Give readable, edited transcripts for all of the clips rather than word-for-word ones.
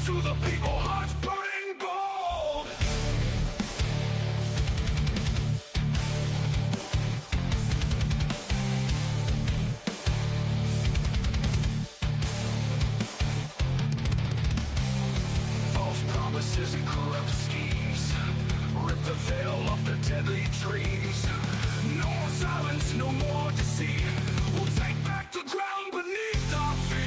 to the people, hearts burning bold. False promises and corrupt schemes rip the veil off the deadly dreams. No more silence, no more deceit. We'll take back the ground beneath our feet.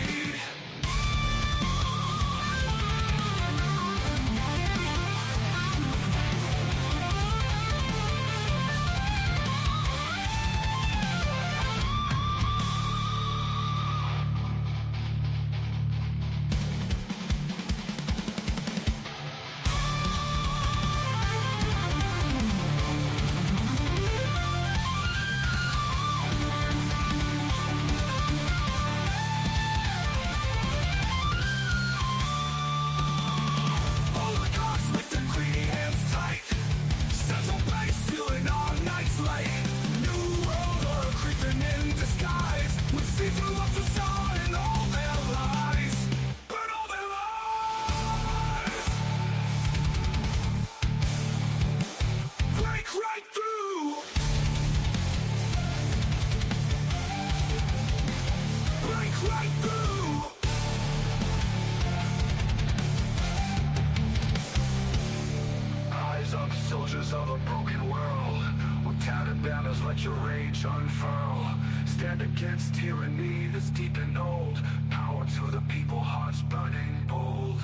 Soldiers of a broken world, with tattered banners, let your rage unfurl. Stand against tyranny that's deep and old. Power to the people, hearts burning bold.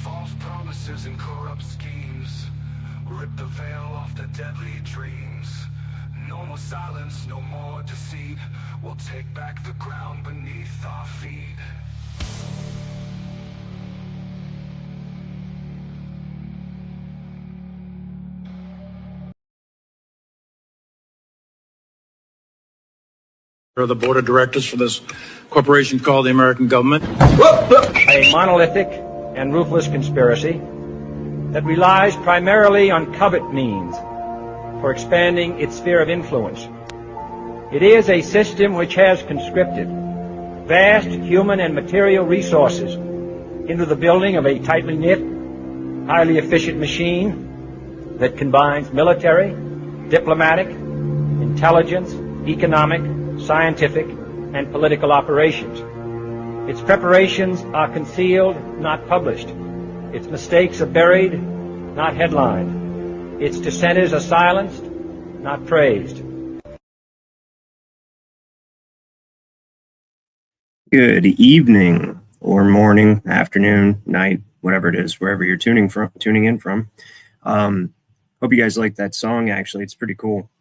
False promises and corrupt schemes rip the veil off the deadly dreams. No more silence, no more deceit. We'll take back the ground beneath our feet. Of the board of directors for this corporation called the American government. A monolithic and ruthless conspiracy that relies primarily on covert means for expanding its sphere of influence. It is a system which has conscripted vast human and material resources into the building of a tightly knit, highly efficient machine that combines military, diplomatic, intelligence, economic, scientific, and political operations. Its preparations are concealed, not published. Its mistakes are buried, not headlined. Its dissenters are silenced, not praised. Good evening, or morning, afternoon, night, whatever it is, wherever you're tuning in from. Hope you guys like that song. Actually, it's pretty cool.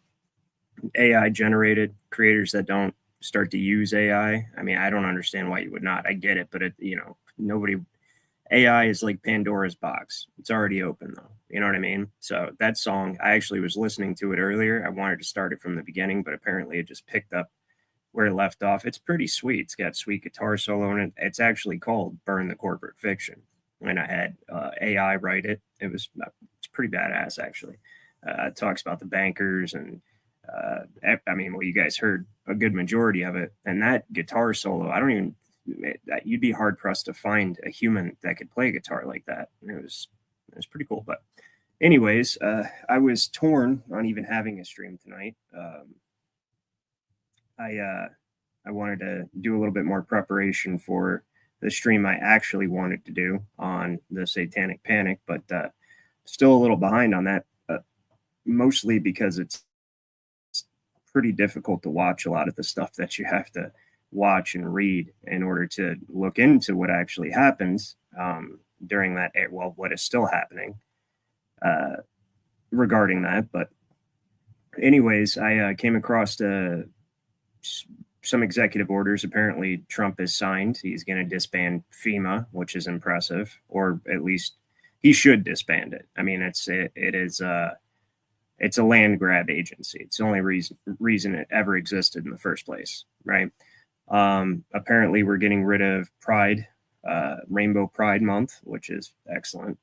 AI generated, creators that don't start to use AI. I mean, I don't understand why you would not. I get it, but AI is like Pandora's box. It's already open though. You know what I mean? So that song, I actually was listening to it earlier. I wanted to start it from the beginning, but apparently it just picked up where it left off. It's pretty sweet. It's got sweet guitar solo in it. It's actually called Burn the Corporate Fiction. And I had AI write it. It's pretty badass actually. It talks about the bankers and you guys heard a good majority of it, and that guitar solo, you'd be hard pressed to find a human that could play guitar like that. It was pretty cool. But anyways, I was torn on even having a stream tonight. I wanted to do a little bit more preparation for the stream I actually wanted to do on the Satanic Panic, but still a little behind on that, mostly because it's pretty difficult to watch a lot of the stuff that you have to watch and read in order to look into what actually happens during that, what is still happening regarding that. But anyways, I came across some executive orders. Apparently Trump has signed. He's going to disband FEMA, which is impressive, or at least he should disband it. I mean, it's a land grab agency. It's the only reason it ever existed in the first place, right? Apparently, we're getting rid of Pride, Rainbow Pride Month, which is excellent.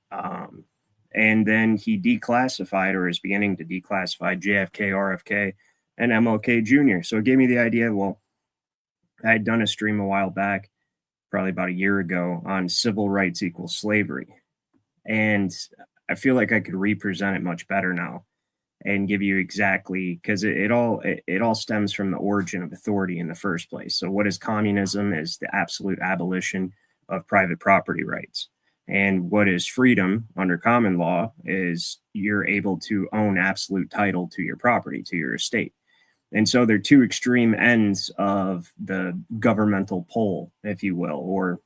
And then he declassified, or is beginning to declassify, JFK, RFK, and MLK Jr. So it gave me the idea, well, I had done a stream a while back probably about a year ago on civil rights equals slavery. And I feel like I could represent it much better now and give you exactly, because it all stems from the origin of authority in the first place. So what is communism? Is the absolute abolition of private property rights. And what is freedom under common law is you're able to own absolute title to your property, to your estate. And so they're two extreme ends of the governmental pole, if you will, or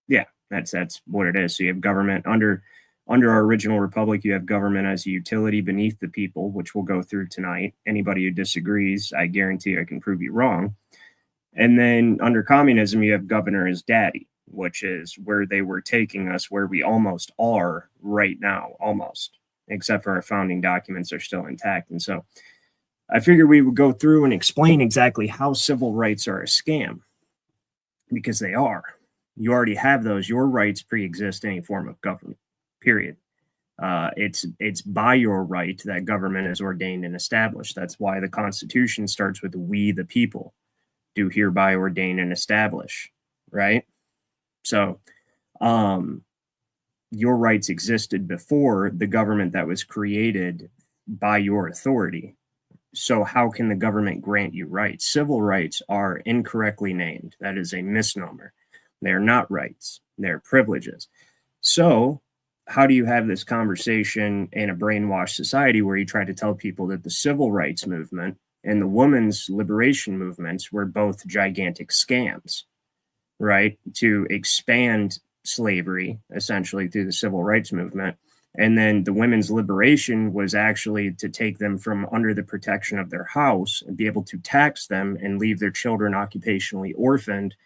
yeah, that's what it is. So you have government under our original republic, you have government as a utility beneath the people, which we'll go through tonight. Anybody who disagrees, I guarantee I can prove you wrong. And then under communism, you have governor as daddy, which is where they were taking us, where we almost are right now, almost, except for our founding documents are still intact. And so I figured we would go through and explain exactly how civil rights are a scam, because they are. You already have those. Your rights pre-exist any form of government, period. It's by your right that government is ordained and established. That's why the Constitution starts with "we the people do hereby ordain and establish," right? So your rights existed before the government that was created by your authority. So how can the government grant you rights? Civil rights are incorrectly named. That is a misnomer. They're not rights. They're privileges. So how do you have this conversation in a brainwashed society where you try to tell people that the civil rights movement and the women's liberation movements were both gigantic scams, right? To expand slavery essentially through the civil rights movement. And then the women's liberation was actually to take them from under the protection of their house and be able to tax them and leave their children occupationally orphaned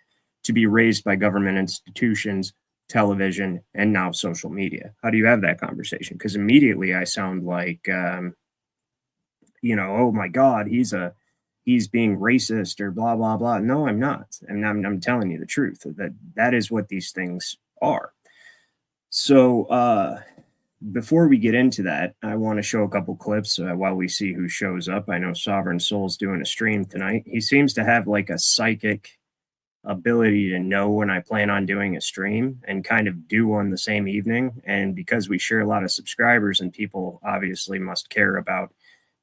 to be raised by government institutions, television, and now social media. How do you have that conversation? Because immediately I sound like, oh my God, he's being racist or blah, blah, blah. No, I'm not. And I'm telling you the truth, that is what these things are. So before we get into that, I want to show a couple clips while we see who shows up. I know Sovereign Soul's doing a stream tonight. He seems to have like a psychic ability to know when I plan on doing a stream and kind of do one the same evening. And because we share a lot of subscribers and people obviously must care about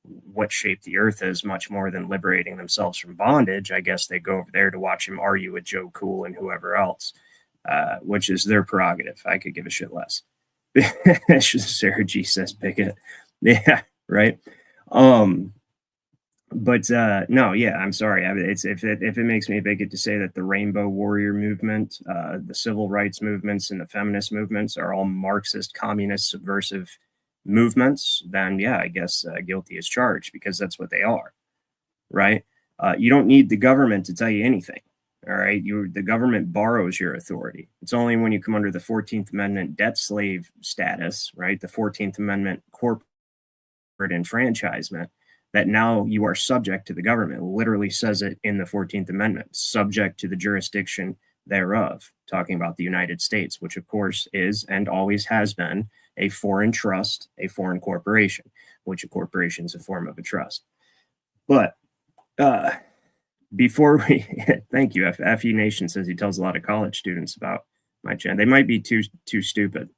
what shape the earth is much more than liberating themselves from bondage, I guess they go over there to watch him argue with Joe Cool and whoever else, which is their prerogative. I could give a shit less. Sarah G says bigot. Yeah, right. But no, yeah, I'm sorry. It's if it makes me a bigot to say that the Rainbow Warrior movement, the civil rights movements, and the feminist movements are all Marxist, communist, subversive movements, then yeah, I guess guilty as charged, because that's what they are, right? You don't need the government to tell you anything. All right, the government borrows your authority. It's only when you come under the 14th Amendment debt slave status, right? The 14th Amendment corporate enfranchisement, that now you are subject to the government. It literally says it in the 14th Amendment, subject to the jurisdiction thereof, talking about the United States, which of course is and always has been a foreign trust, a foreign corporation, which a corporation is a form of a trust. But before we, thank you, FE Nation says he tells a lot of college students about my channel. They might be too stupid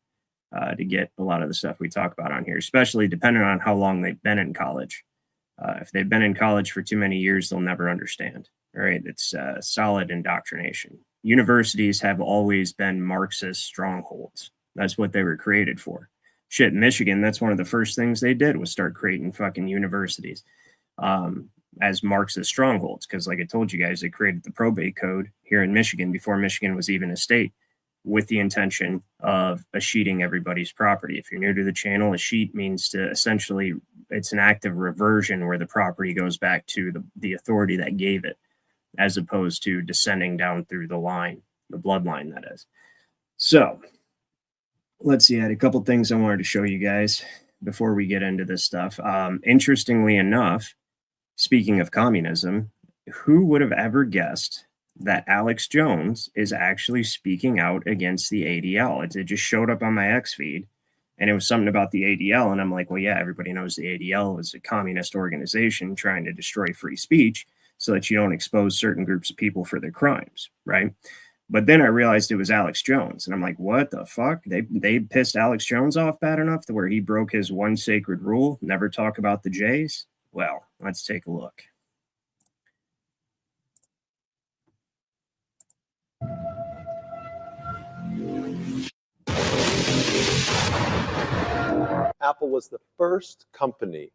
to get a lot of the stuff we talk about on here, especially depending on how long they've been in college. If they've been in college for too many years, they'll never understand. All right, it's solid indoctrination. Universities have always been Marxist strongholds. That's what they were created for. Shit, Michigan, that's one of the first things they did was start creating fucking universities as Marxist strongholds. Because like I told you guys, they created the probate code here in Michigan before Michigan was even a state, with the intention of escheating everybody's property. If you're new to the channel, escheat means to essentially, it's an act of reversion where the property goes back to the authority that gave it, as opposed to descending down through the line, the bloodline, that is. So let's see, I had a couple things I wanted to show you guys before we get into this stuff. Interestingly enough, speaking of communism, who would have ever guessed that Alex Jones is actually speaking out against the ADL? It just showed up on my X feed, and it was something about the ADL, and I'm like, well, yeah, everybody knows the ADL is a communist organization trying to destroy free speech so that you don't expose certain groups of people for their crimes, right? But then I realized it was Alex Jones, and I'm like, what the fuck? They pissed Alex Jones off bad enough to where he broke his one sacred rule, never talk about the Jays? Well, let's take a look. Apple was the first company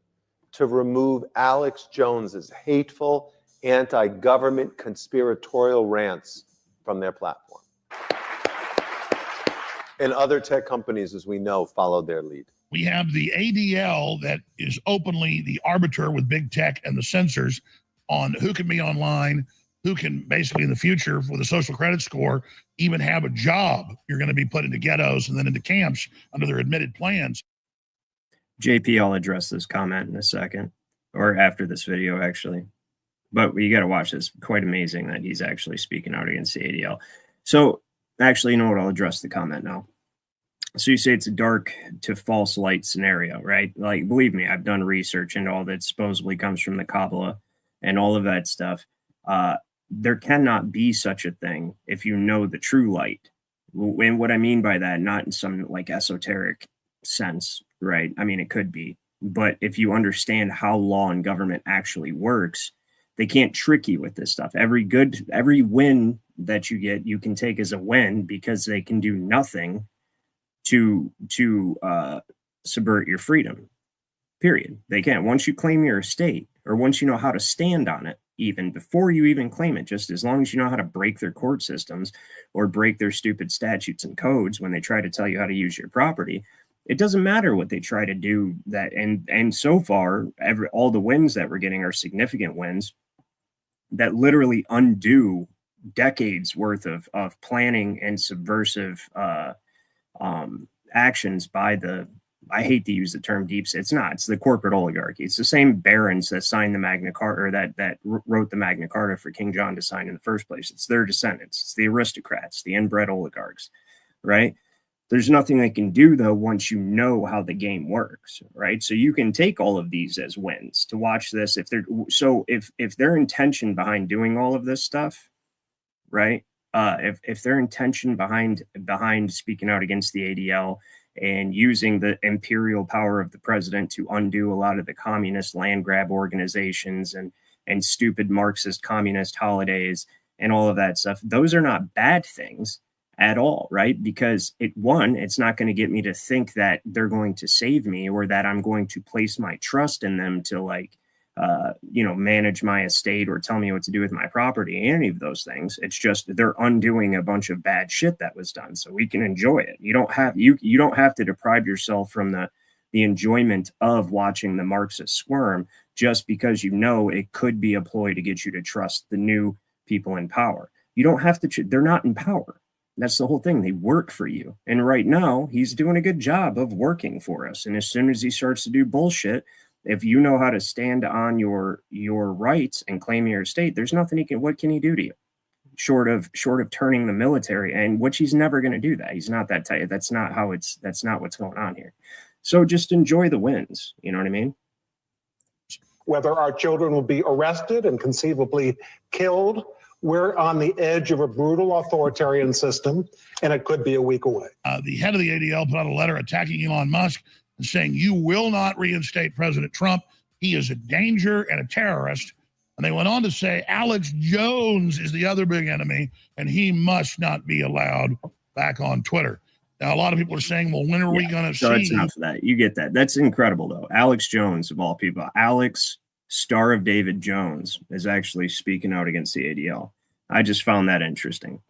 to remove Alex Jones's hateful, anti-government conspiratorial rants from their platform. And other tech companies, as we know, followed their lead. We have the ADL that is openly the arbiter with big tech and the censors on who can be online, who can basically in the future with a social credit score even have a job. You're going to be put into ghettos and then into camps under their admitted plans. JP, I'll address this comment in a second, or after this video, actually. But you got to watch this. Quite amazing that he's actually speaking out against the ADL. So, actually, you know what? I'll address the comment now. So you say it's a dark to false light scenario, right? Like, believe me, I've done research into all that supposedly comes from the Kabbalah and all of that stuff. There cannot be such a thing if you know the true light. And what I mean by that, not in some like esoteric sense, right? I mean, it could be, but if you understand how law and government actually works, they can't trick you with this stuff. Every win that you get, you can take as a win because they can do nothing to subvert your freedom, period. They can't. Once you claim your estate, or once you know how to stand on it, even before you even claim it, just as long as you know how to break their court systems or break their stupid statutes and codes when they try to tell you how to use your property, it doesn't matter what they try to do. That and so far, all the wins that we're getting are significant wins that literally undo decades worth of planning and subversive actions by the, I hate to use the term deep state. It's the corporate oligarchy. It's the same barons that signed the Magna Carta, or that wrote the Magna Carta for King John to sign in the first place. It's their descendants. It's the aristocrats, the inbred oligarchs, right? There's nothing they can do, though, once you know how the game works, right? So you can take all of these as wins to watch this. If their intention behind doing all of this stuff, right? If their intention behind speaking out against the ADL and using the imperial power of the president to undo a lot of the communist land grab organizations and stupid Marxist communist holidays and all of that stuff, those are not bad things at all, right? Because it's not going to get me to think that they're going to save me or that I'm going to place my trust in them to manage my estate or tell me what to do with my property, any of those things. It's just they're undoing a bunch of bad shit that was done so we can enjoy it. You don't have to deprive yourself from the enjoyment of watching the Marxist squirm just because you know it could be a ploy to get you to trust the new people in power. You don't have to, they're not in power. That's the whole thing. They work for you. And right now he's doing a good job of working for us. And as soon as he starts to do bullshit, if you know how to stand on your rights and claim your estate, there's nothing what can he do to you? Short of turning the military, and which he's never going to do that. He's not that tight. That's not what's going on here. So just enjoy the wins. You know what I mean? Whether our children will be arrested and conceivably killed, we're on the edge of a brutal authoritarian system, and it could be a week away. The head of the ADL put out a letter attacking Elon Musk and saying, you will not reinstate President Trump. He is a danger and a terrorist. And they went on to say Alex Jones is the other big enemy, and he must not be allowed back on Twitter. Now, a lot of people are saying, well, when are we going to see? That's enough of that. You get that. That's incredible, though. Alex Jones, of all people, Alex, Star of David Jones, is actually speaking out against the ADL. I just found that interesting.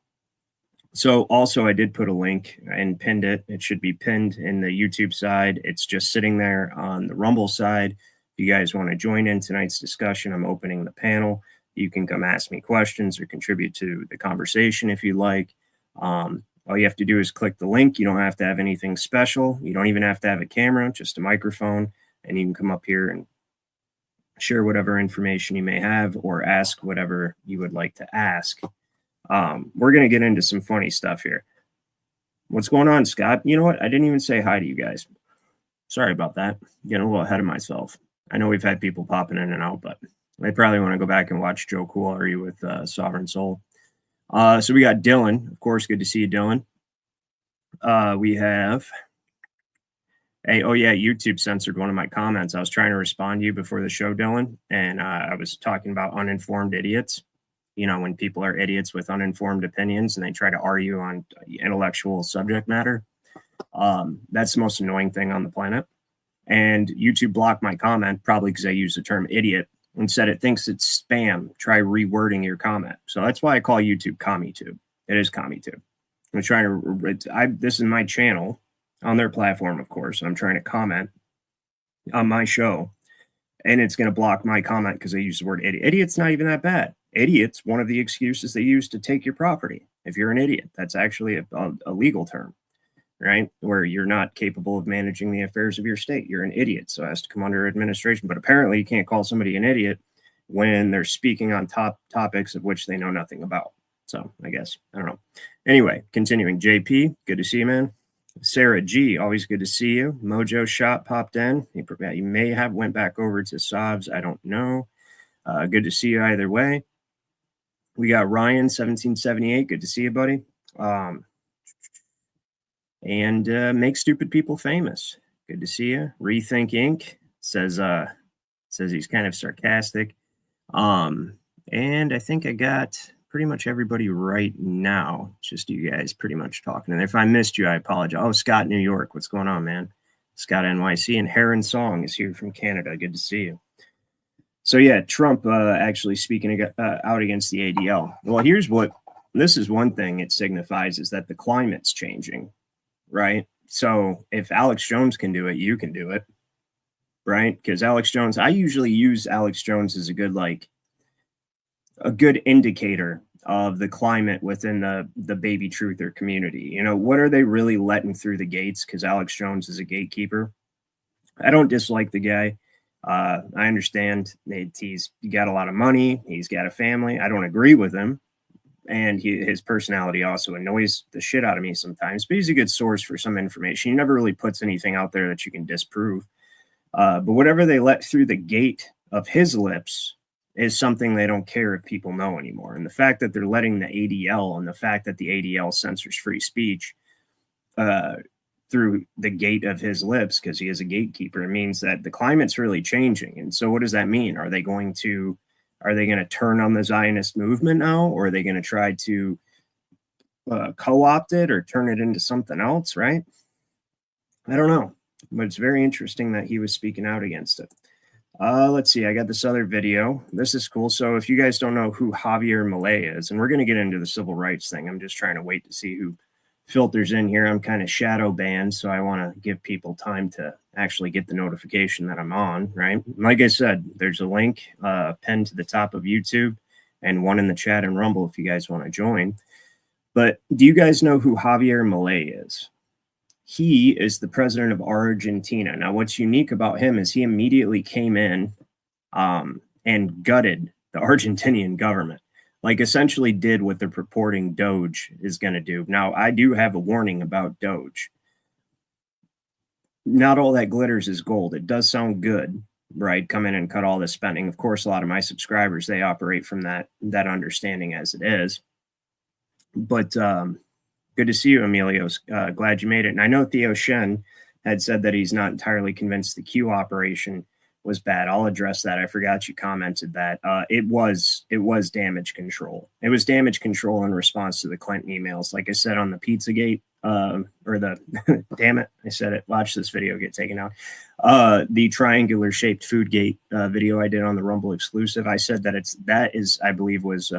So also I did put a link and pinned it. It should be pinned in the YouTube side. It's just sitting there on the Rumble side. If you guys want to join in tonight's discussion, I'm opening the panel. You can come ask me questions or contribute to the conversation if you like. All you have to do is click the link. You don't have to have anything special. You don't even have to have a camera, just a microphone. And you can come up here and share whatever information you may have or ask whatever you would like to ask. We're going to get into some funny stuff here. What's going on, Scott? You know what? I didn't even say hi to you guys. Sorry about that. Getting a little ahead of myself. I know we've had people popping in and out, but they probably want to go back and watch Joe Cool Are You with Sovereign Soul. So we got Dylan, of course. Good to see you, Dylan. We have, hey, oh yeah, YouTube censored one of my comments. I was trying to respond to you before the show, Dylan, and I was talking about uninformed idiots. You know, when people are idiots with uninformed opinions and they try to argue on intellectual subject matter. That's the most annoying thing on the planet. And YouTube blocked my comment, probably because I used the term idiot, and said it thinks it's spam. Try rewording your comment. So that's why I call YouTube CommieTube. It is CommieTube. I'm trying to, this is my channel on their platform, of course. I'm trying to comment on my show, and it's going to block my comment because I use the word idiot. Idiot's not even that bad. Idiot's one of the excuses they use to take your property. If you're an idiot, that's actually a legal term, right? Where you're not capable of managing the affairs of your state. You're an idiot, so it has to come under administration. But apparently you can't call somebody an idiot when they're speaking on topics of which they know nothing about. So I guess, I don't know. Anyway, continuing. JP, good to see you, man. Sarah G, always good to see you. Mojo Shop popped in. You may have went back over to Sobs. I don't know. Good to see you either way. We got Ryan, 1778. Good to see you, buddy. And make stupid people famous. Good to see you. Rethink Inc. says he's kind of sarcastic. And I think I got pretty much everybody right now. It's just you guys pretty much talking. And if I missed you, I apologize. Oh, Scott, New York. What's going on, man? Scott NYC. And Heron Song is here from Canada. Good to see you. So yeah, Trump actually speaking out against the ADL. Well, this is one thing it signifies is that the climate's changing, right? So if Alex Jones can do it, you can do it, right? Because Alex Jones, I usually use Alex Jones as a good indicator of the climate within the baby truther community. You know, what are they really letting through the gates? Because Alex Jones is a gatekeeper. I don't dislike the guy. I understand that he's got a lot of money. He's got a family. I don't agree with him. And his personality also annoys the shit out of me sometimes, but he's a good source for some information. He never really puts anything out there that you can disprove. But whatever they let through the gate of his lips is something they don't care if people know anymore. And the fact that they're letting the ADL and the fact that the ADL censors free speech through the gate of his lips, because he is a gatekeeper, it means that the climate's really changing. And so what does that mean? Are they going to turn on the Zionist movement now? Or are they going to try to co-opt it or turn it into something else, right? I don't know. But it's very interesting that he was speaking out against it. Let's see. I got this other video. This is cool. So if you guys don't know who Javier Milei is, and we're going to get into the civil rights thing. I'm just trying to wait to see who filters in here. I'm kind of shadow banned, so I want to give people time to actually get the notification that I'm on, right? Like I said, there's a link pinned to the top of YouTube and one in the chat and Rumble if you guys want to join. But do you guys know who Javier Milei is? He is the president of Argentina. Now, what's unique about him is he immediately came in and gutted the Argentinian government. Like essentially did what the purporting Doge is going to do. Now, I do have a warning about Doge. Not all that glitters is gold. It does sound good, right? Come in and cut all this spending. Of course, a lot of my subscribers, they operate from that understanding as it is. But good to see you, Emilio. Glad you made it. And I know Theo Shen had said that he's not entirely convinced the Q operation was bad. I'll address that. I forgot you commented that. It was damage control. It was damage control in response to the Clinton emails. Like I said on the Pizzagate, damn it, I said it. Watch this video get taken out. The triangular shaped food gate video I did on the Rumble exclusive. I said that I believe was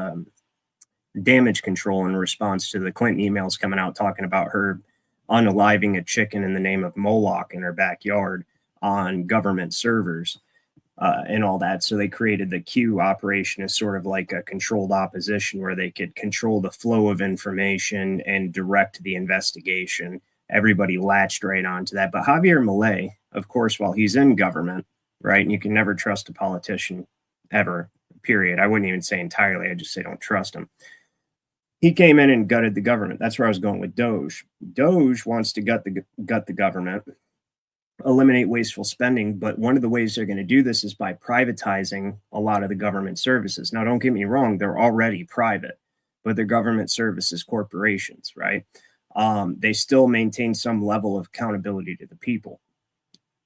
damage control in response to the Clinton emails coming out talking about her unaliving a chicken in the name of Moloch in her backyard on government servers and all that. So they created the Q operation as sort of like a controlled opposition where they could control the flow of information and direct the investigation. Everybody latched right onto that. But Javier Milei, of course, while he's in government, right, and you can never trust a politician ever, period. I wouldn't even say entirely. I just say don't trust him. He came in and gutted the government. That's where I was going with Doge. Doge wants to gut the government, eliminate wasteful spending, but one of the ways they're going to do this is by privatizing a lot of the government services. Now, don't get me wrong, they're already private, but they're government services corporations, right? They still maintain some level of accountability to the people.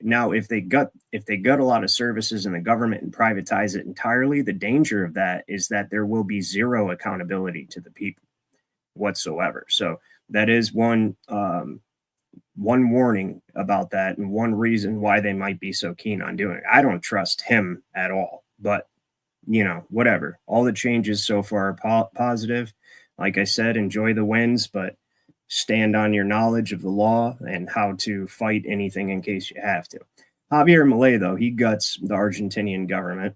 Now, if they gut a lot of services in the government and privatize it entirely, the danger of that is that there will be zero accountability to the people whatsoever. So that is one warning about that, and one reason why they might be so keen on doing it. I don't trust him at all, but whatever. All the changes so far are positive. Like I said, enjoy the wins, but stand on your knowledge of the law and how to fight anything in case you have to. Javier Milei, though, he guts the Argentinian government.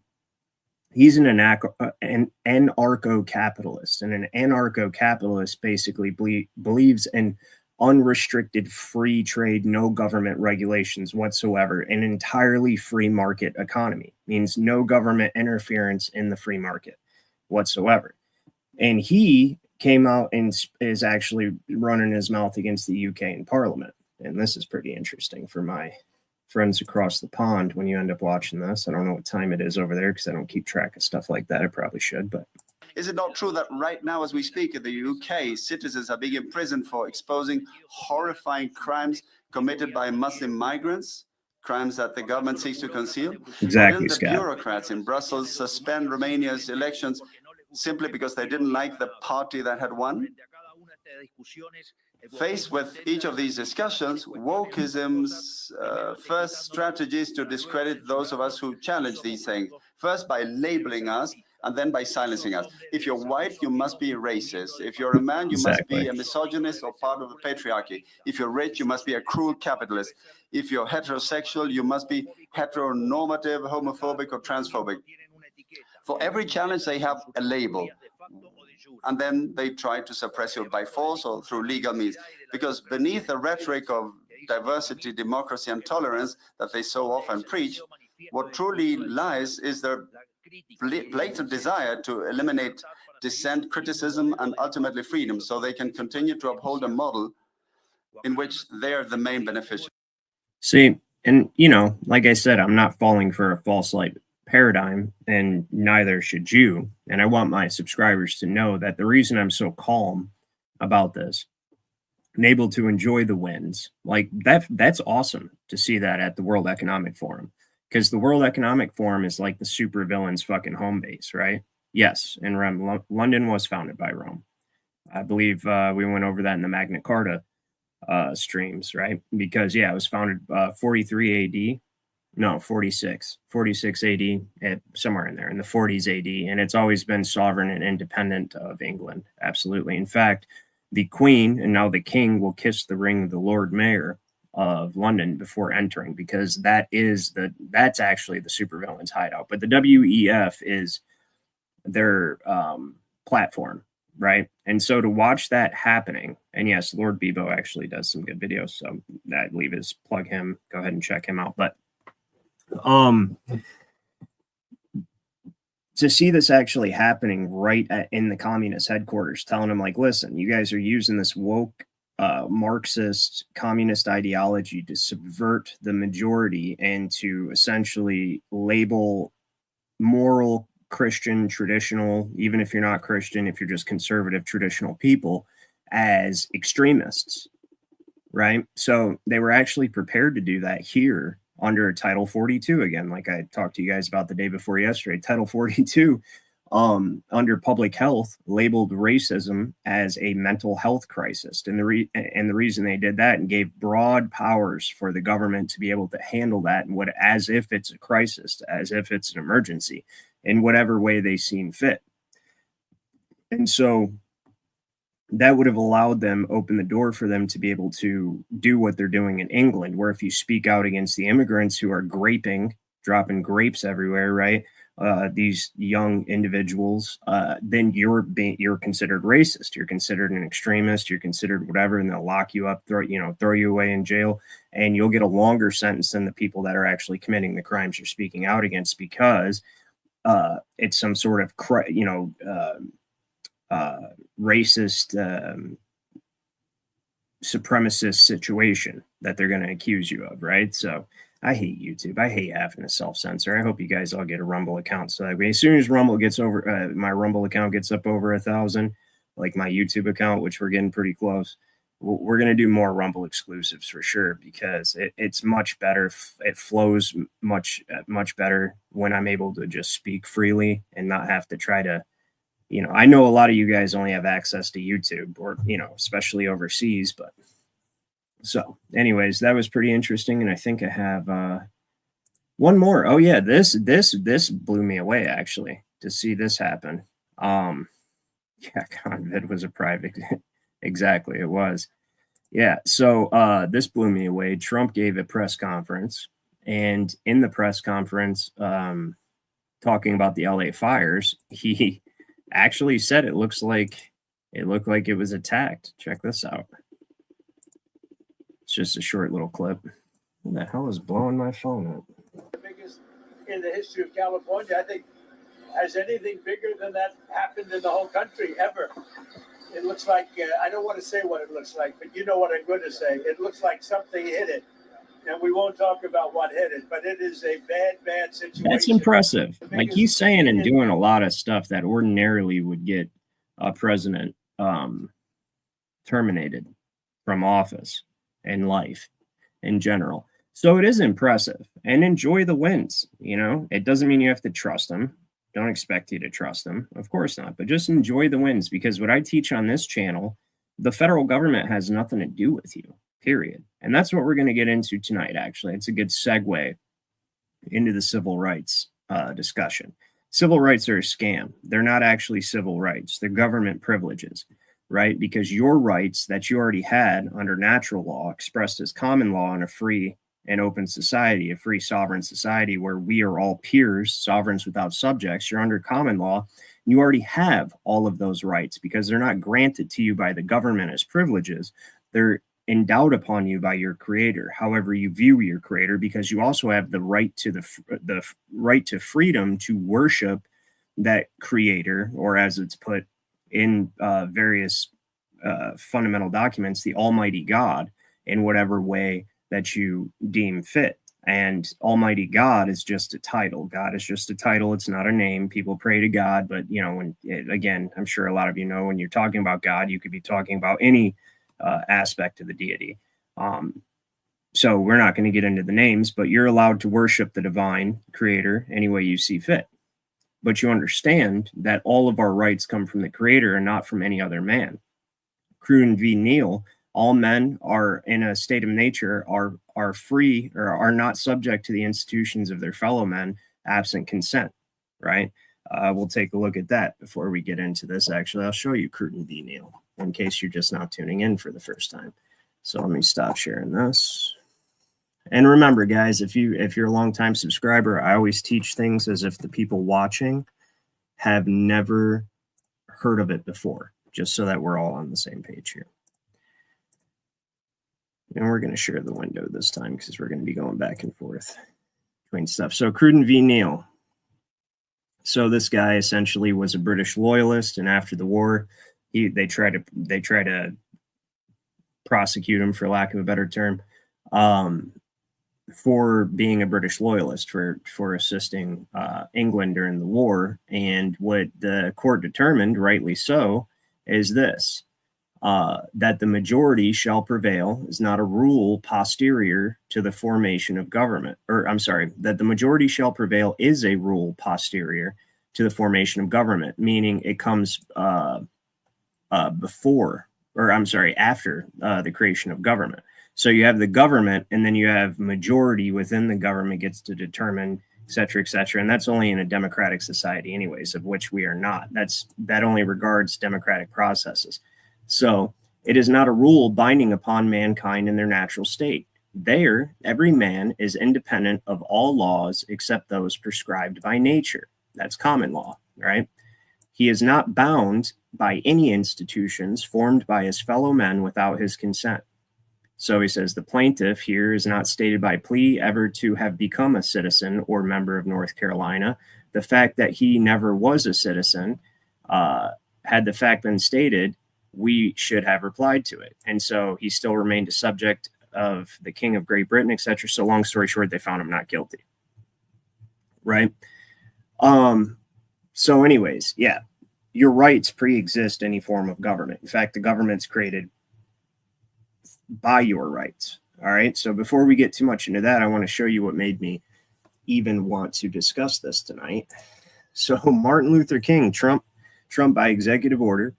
He's an anarcho-capitalist, and an anarcho-capitalist basically believes in unrestricted free trade, no government regulations whatsoever, an entirely free market economy. Means no government interference in the free market whatsoever. And he came out and is actually running his mouth against the UK in Parliament. And this is pretty interesting for my friends across the pond when you end up watching this. I don't know what time it is over there because I don't keep track of stuff like that. I probably should, but... Is it not true that right now, as we speak in the UK, citizens are being imprisoned for exposing horrifying crimes committed by Muslim migrants, crimes that the government seeks to conceal? Exactly, Didn't the Scott. bureaucrats in Brussels suspend Romania's elections simply because they didn't like the party that had won? Faced with each of these discussions, wokeism's first strategy is to discredit those of us who challenge these things, first by labeling us, and then by silencing us. If you're white, you must be a racist. If you're a man, you must be a misogynist or part of the patriarchy. If you're rich, you must be a cruel capitalist. If you're heterosexual, you must be heteronormative, homophobic, or transphobic. For every challenge, they have a label. And then they try to suppress you by force or through legal means. Because beneath the rhetoric of diversity, democracy, and tolerance that they so often preach, what truly lies is their blatant desire to eliminate dissent, criticism, and ultimately freedom, so they can continue to uphold a model in which they're the main beneficiary. See, and like I said, I'm not falling for a false light paradigm, and neither should you. And I want my subscribers to know that the reason I'm so calm about this and able to enjoy the wins, like that's awesome to see that at the World Economic Forum. Because the World Economic Forum is like the supervillain's fucking home base, right? Yes, and London was founded by Rome. I believe we went over that in the Magna Carta streams, right? Because, yeah, it was founded 43 AD. No, 46 AD, somewhere in there, in the 40s AD. And it's always been sovereign and independent of England. Absolutely. In fact, the Queen and now the King will kiss the ring of the Lord Mayor of London before entering, because that's actually the supervillain's hideout. But the WEF is their platform, right? And so to watch that happening, and yes, Lord Bebo actually does some good videos, so I'd leave his plug him, go ahead and check him out. But to see this actually happening right in the communist headquarters, telling them like, listen, you guys are using this woke Marxist communist ideology to subvert the majority and to essentially label moral Christian traditional, even if you're not Christian, if you're just conservative traditional people, as extremists, right? So they were actually prepared to do that here under Title 42 again, like I talked to you guys about the day before yesterday. Title 42 under public health labeled racism as a mental health crisis. And the reason they did that and gave broad powers for the government to be able to handle that and as if it's a crisis, as if it's an emergency in whatever way they seem fit. And so that would have allowed them, open the door for them to be able to do what they're doing in England, where if you speak out against the immigrants who are dropping grapes everywhere, right? These young individuals, then you're considered racist. You're considered an extremist. You're considered whatever, and they'll lock you up, throw you away in jail, and you'll get a longer sentence than the people that are actually committing the crimes you're speaking out against, because it's some sort of racist, supremacist situation that they're going to accuse you of, right? So I hate YouTube. I hate having a self-censor. I hope you guys all get a Rumble account. So that way, as soon as Rumble gets over, my Rumble account gets up over 1,000, like my YouTube account, which we're getting pretty close. We're going to do more Rumble exclusives for sure, because it's much better. It flows much better when I'm able to just speak freely and not have to try to, I know a lot of you guys only have access to YouTube, or, especially overseas, but so anyways, that was pretty interesting. And I think I have one more. Oh yeah, this blew me away, actually, to see this happen. Yeah, Convid was a private. Exactly, it was. Yeah, so this blew me away. Trump gave a press conference, and in the press conference, talking about the LA fires, he actually said it looked like it was attacked. Check this out. It's just a short little clip. Who the hell is blowing my phone up? The biggest in the history of California. I think, has anything bigger than that happened in the whole country ever? It looks like, I don't want to say what it looks like, but you know what I'm going to say. It looks like something hit it. And we won't talk about what hit it, but it is a bad situation. That's impressive. Like, he's saying and doing a lot of stuff that ordinarily would get a president terminated from office and life in general. So it is impressive, and enjoy the wins. It doesn't mean you have to trust them. Don't expect you to trust them. Of course not. But just enjoy the wins, because what I teach on this channel, the federal government has nothing to do with you, period. And that's what we're going to get into tonight, actually. It's a good segue into the civil rights discussion. Civil rights are a scam. They're not actually civil rights. They're government privileges, right? Because your rights that you already had under natural law, expressed as common law in a free and open society, a free sovereign society where we are all peers, sovereigns without subjects, you're under common law. You already have all of those rights, because they're not granted to you by the government as privileges. They're endowed upon you by your creator, however you view your creator, because you also have the right to the right to freedom to worship that creator, or as it's put in various fundamental documents, the Almighty God, in whatever way that you deem fit. And Almighty God is just a title. God is just a title. It's not a name. People pray to God, but again, I'm sure a lot of you know, when you're talking about God, you could be talking about any aspect of the deity. So we're not going to get into the names, but you're allowed to worship the divine creator any way you see fit. But you understand that all of our rights come from the creator and not from any other man. Cruden v. Neal, all men are in a state of nature are free, or are not subject to the institutions of their fellow men absent consent, right? We'll take a look at that before we get into this. Actually, I'll show you Cruden v. Neal in case you're just now tuning in for the first time. So let me stop sharing this. And remember, guys, if you're a longtime subscriber, I always teach things as if the people watching have never heard of it before, just so that we're all on the same page here. And we're going to share the window this time, because we're going to be going back and forth between stuff. So Cruden v. Neal. So this guy essentially was a British loyalist, and after the war, they try to prosecute him, for lack of a better term, for being a British loyalist, for assisting England during the war. And what the court determined, rightly so, is this. That the majority shall prevail is not a rule posterior to the formation of government. That the majority shall prevail is a rule posterior to the formation of government, meaning it comes after the creation of government. So you have the government, and then you have majority within the government gets to determine, et cetera, and that's only in a democratic society anyways, of which we are not. That only regards democratic processes. So it is not a rule binding upon mankind in their natural state. There, every man is independent of all laws except those prescribed by nature. That's common law, right? He is not bound by any institutions formed by his fellow men without his consent. So he says the plaintiff here is not stated by plea ever to have become a citizen or member of North Carolina. The fact that he never was a citizen, had the fact been stated, we should have replied to it. And so he still remained a subject of the King of Great Britain, etc. So long story short, they found him not guilty. Right? So anyways, yeah. your rights pre-exist any form of government. In fact, the government's created by your rights. All right. So before we get too much into that, I want to show you what made me even want to discuss this tonight. So Martin Luther King, Trump by executive order,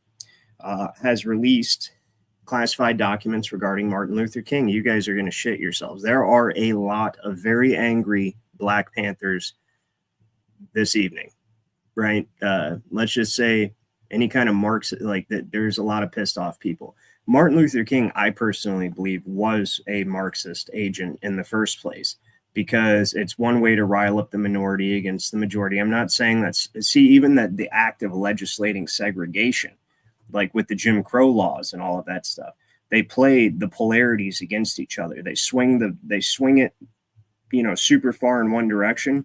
has released classified documents regarding Martin Luther King. You guys are going to shit yourselves. There are a lot of very angry Black Panthers this evening, right? Let's just say any kind of Marxist, like that, there's a lot of pissed off people. Martin Luther King, I personally believe, was a Marxist agent in the first place, because it's one way to rile up the minority against the majority. I'm not saying even that the act of legislating segregation, like with the Jim Crow laws and all of that stuff, they play the polarities against each other. They swing it, super far in one direction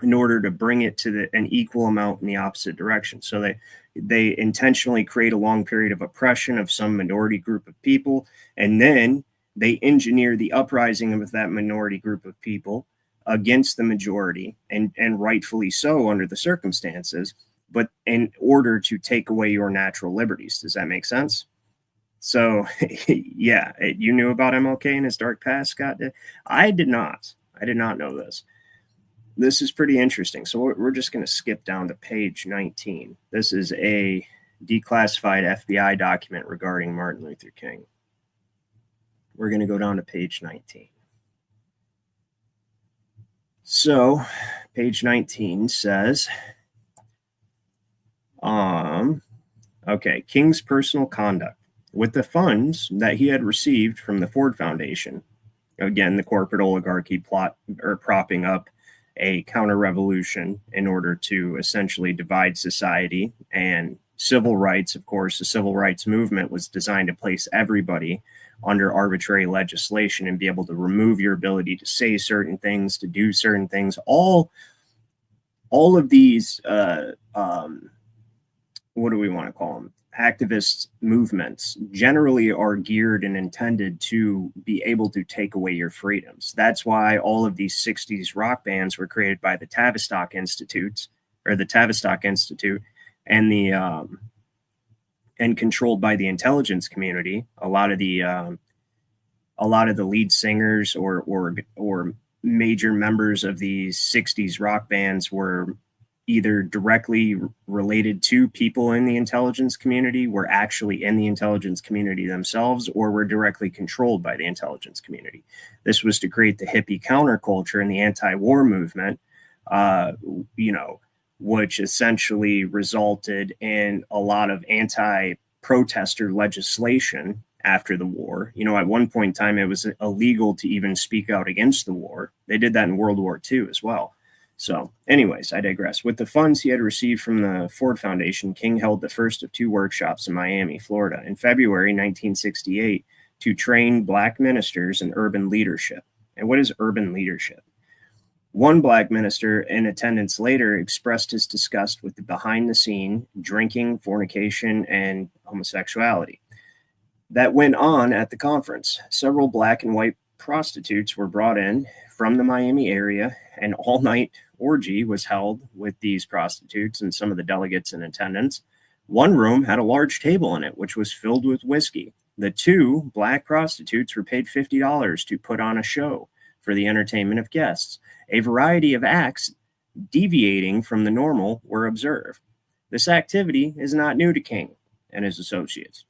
in order to bring it to an equal amount in the opposite direction. So they intentionally create a long period of oppression of some minority group of people, and then they engineer the uprising of that minority group of people against the majority, and rightfully so under the circumstances, but in order to take away your natural liberties. Does that make sense? So, yeah, you knew about MLK and his dark past, Scott? I did not. I did not know this. This is pretty interesting. So we're just going to skip down to page 19. This is a declassified FBI document regarding Martin Luther King. We're going to go down to page 19. So page 19 says, okay, King's personal conduct. With the funds that he had received from the Ford Foundation, again, the corporate oligarchy propping up a counter-revolution in order to essentially divide society, and civil rights, of course, the civil rights movement was designed to place everybody under arbitrary legislation and be able to remove your ability to say certain things, to do certain things. All of these, what do we want to call them? Activist movements generally are geared and intended to be able to take away your freedoms. That's why all of these 60s rock bands were created by the Tavistock Institute, and and controlled by the intelligence community. A lot of the lead singers or major members of these 60s rock bands were either directly related to people in the intelligence community, were actually in the intelligence community themselves, or were directly controlled by the intelligence community. This was to create the hippie counterculture and the anti-war movement, which essentially resulted in a lot of anti-protester legislation after the war. At one point in time, it was illegal to even speak out against the war. They did that in World War II as well. So anyways, I digress. With the funds he had received from the Ford Foundation, King held the first of 2 workshops in Miami, Florida, in February 1968 to train Black ministers in urban leadership. And what is urban leadership? One Black minister in attendance later expressed his disgust with the behind-the-scene drinking, fornication, and homosexuality that went on at the conference. Several Black and white prostitutes were brought in from the Miami area. An all-night orgy was held with these prostitutes and some of the delegates in attendance. One room had a large table in it, which was filled with whiskey. The 2 Black prostitutes were paid $50 to put on a show for the entertainment of guests. A variety of acts deviating from the normal were observed. This activity is not new to King and his associates.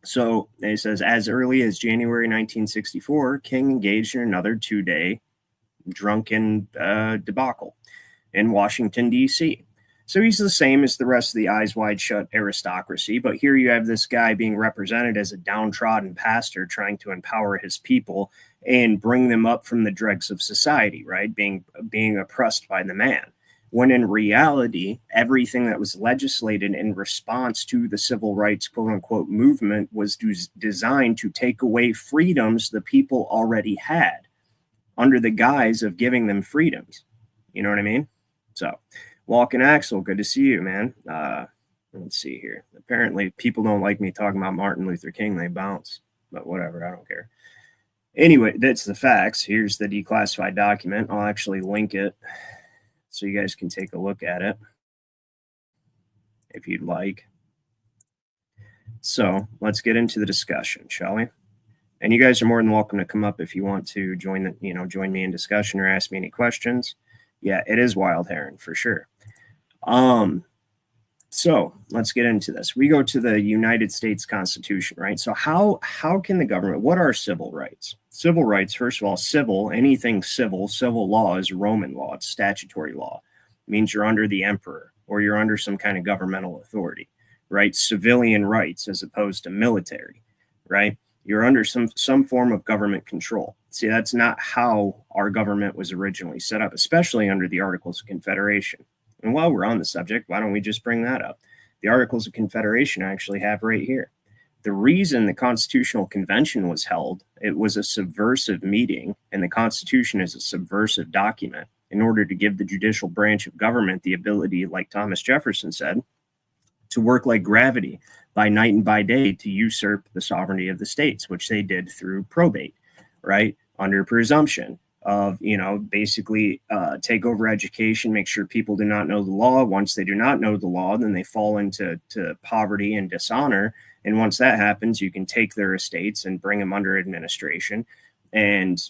So it says, as early as January 1964, King engaged in another 2-day drunken debacle in Washington, D.C. So he's the same as the rest of the eyes wide shut aristocracy, but here you have this guy being represented as a downtrodden pastor trying to empower his people and bring them up from the dregs of society, right? Being oppressed by the man. When in reality, everything that was legislated in response to the civil rights quote unquote movement was designed to take away freedoms the people already had, under the guise of giving them freedoms. You know what I mean? So, Walken Axel, good to see you, man. Let's see here. Apparently, people don't like me talking about Martin Luther King. They bounce, but whatever. I don't care. Anyway, that's the facts. Here's the declassified document. I'll actually link it so you guys can take a look at it. if you'd like. So let's get into the discussion, shall we? And you guys are more than welcome to come up if you want to join me in discussion or ask me any questions. Yeah, it is wild heron for sure. So let's get into this. We go to the United States Constitution, right? So how can the government, what are civil rights? Civil rights, first of all, civil, anything civil law is Roman law. It's statutory law. It means you're under the emperor or you're under some kind of governmental authority, right? Civilian rights as opposed to military, right? You're under some form of government control. See, that's not how our government was originally set up, especially under the Articles of Confederation. And while we're on the subject, why don't we just bring that up? The Articles of Confederation I actually have right here. The reason the Constitutional Convention was held, it was a subversive meeting, and the Constitution is a subversive document in order to give the judicial branch of government the ability, like Thomas Jefferson said, to work like gravity by night and by day to usurp the sovereignty of the states, which they did through probate, right? Under presumption of, basically take over education, make sure people do not know the law. Once they do not know the law, then they fall into poverty and dishonor. And once that happens, you can take their estates and bring them under administration. And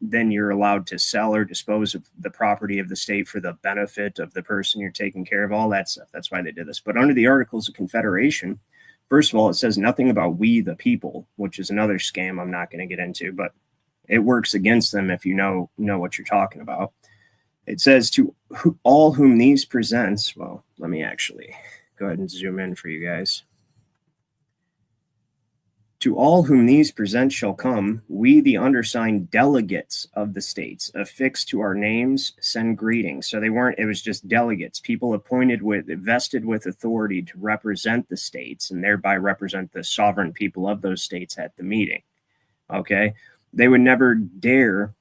then you're allowed to sell or dispose of the property of the state for the benefit of the person you're taking care of, all that stuff. That's why they did this. But under the Articles of Confederation, first of all, it says nothing about we the people, which is another scam I'm not going to get into, but it works against them if you know what you're talking about. It says to all whom these presents, well, let me actually go ahead and zoom in for you guys. To all whom these presents shall come, we the undersigned delegates of the states, affixed to our names, send greetings. So it was just delegates, people vested with authority to represent the states and thereby represent the sovereign people of those states at the meeting. Okay. They would never dare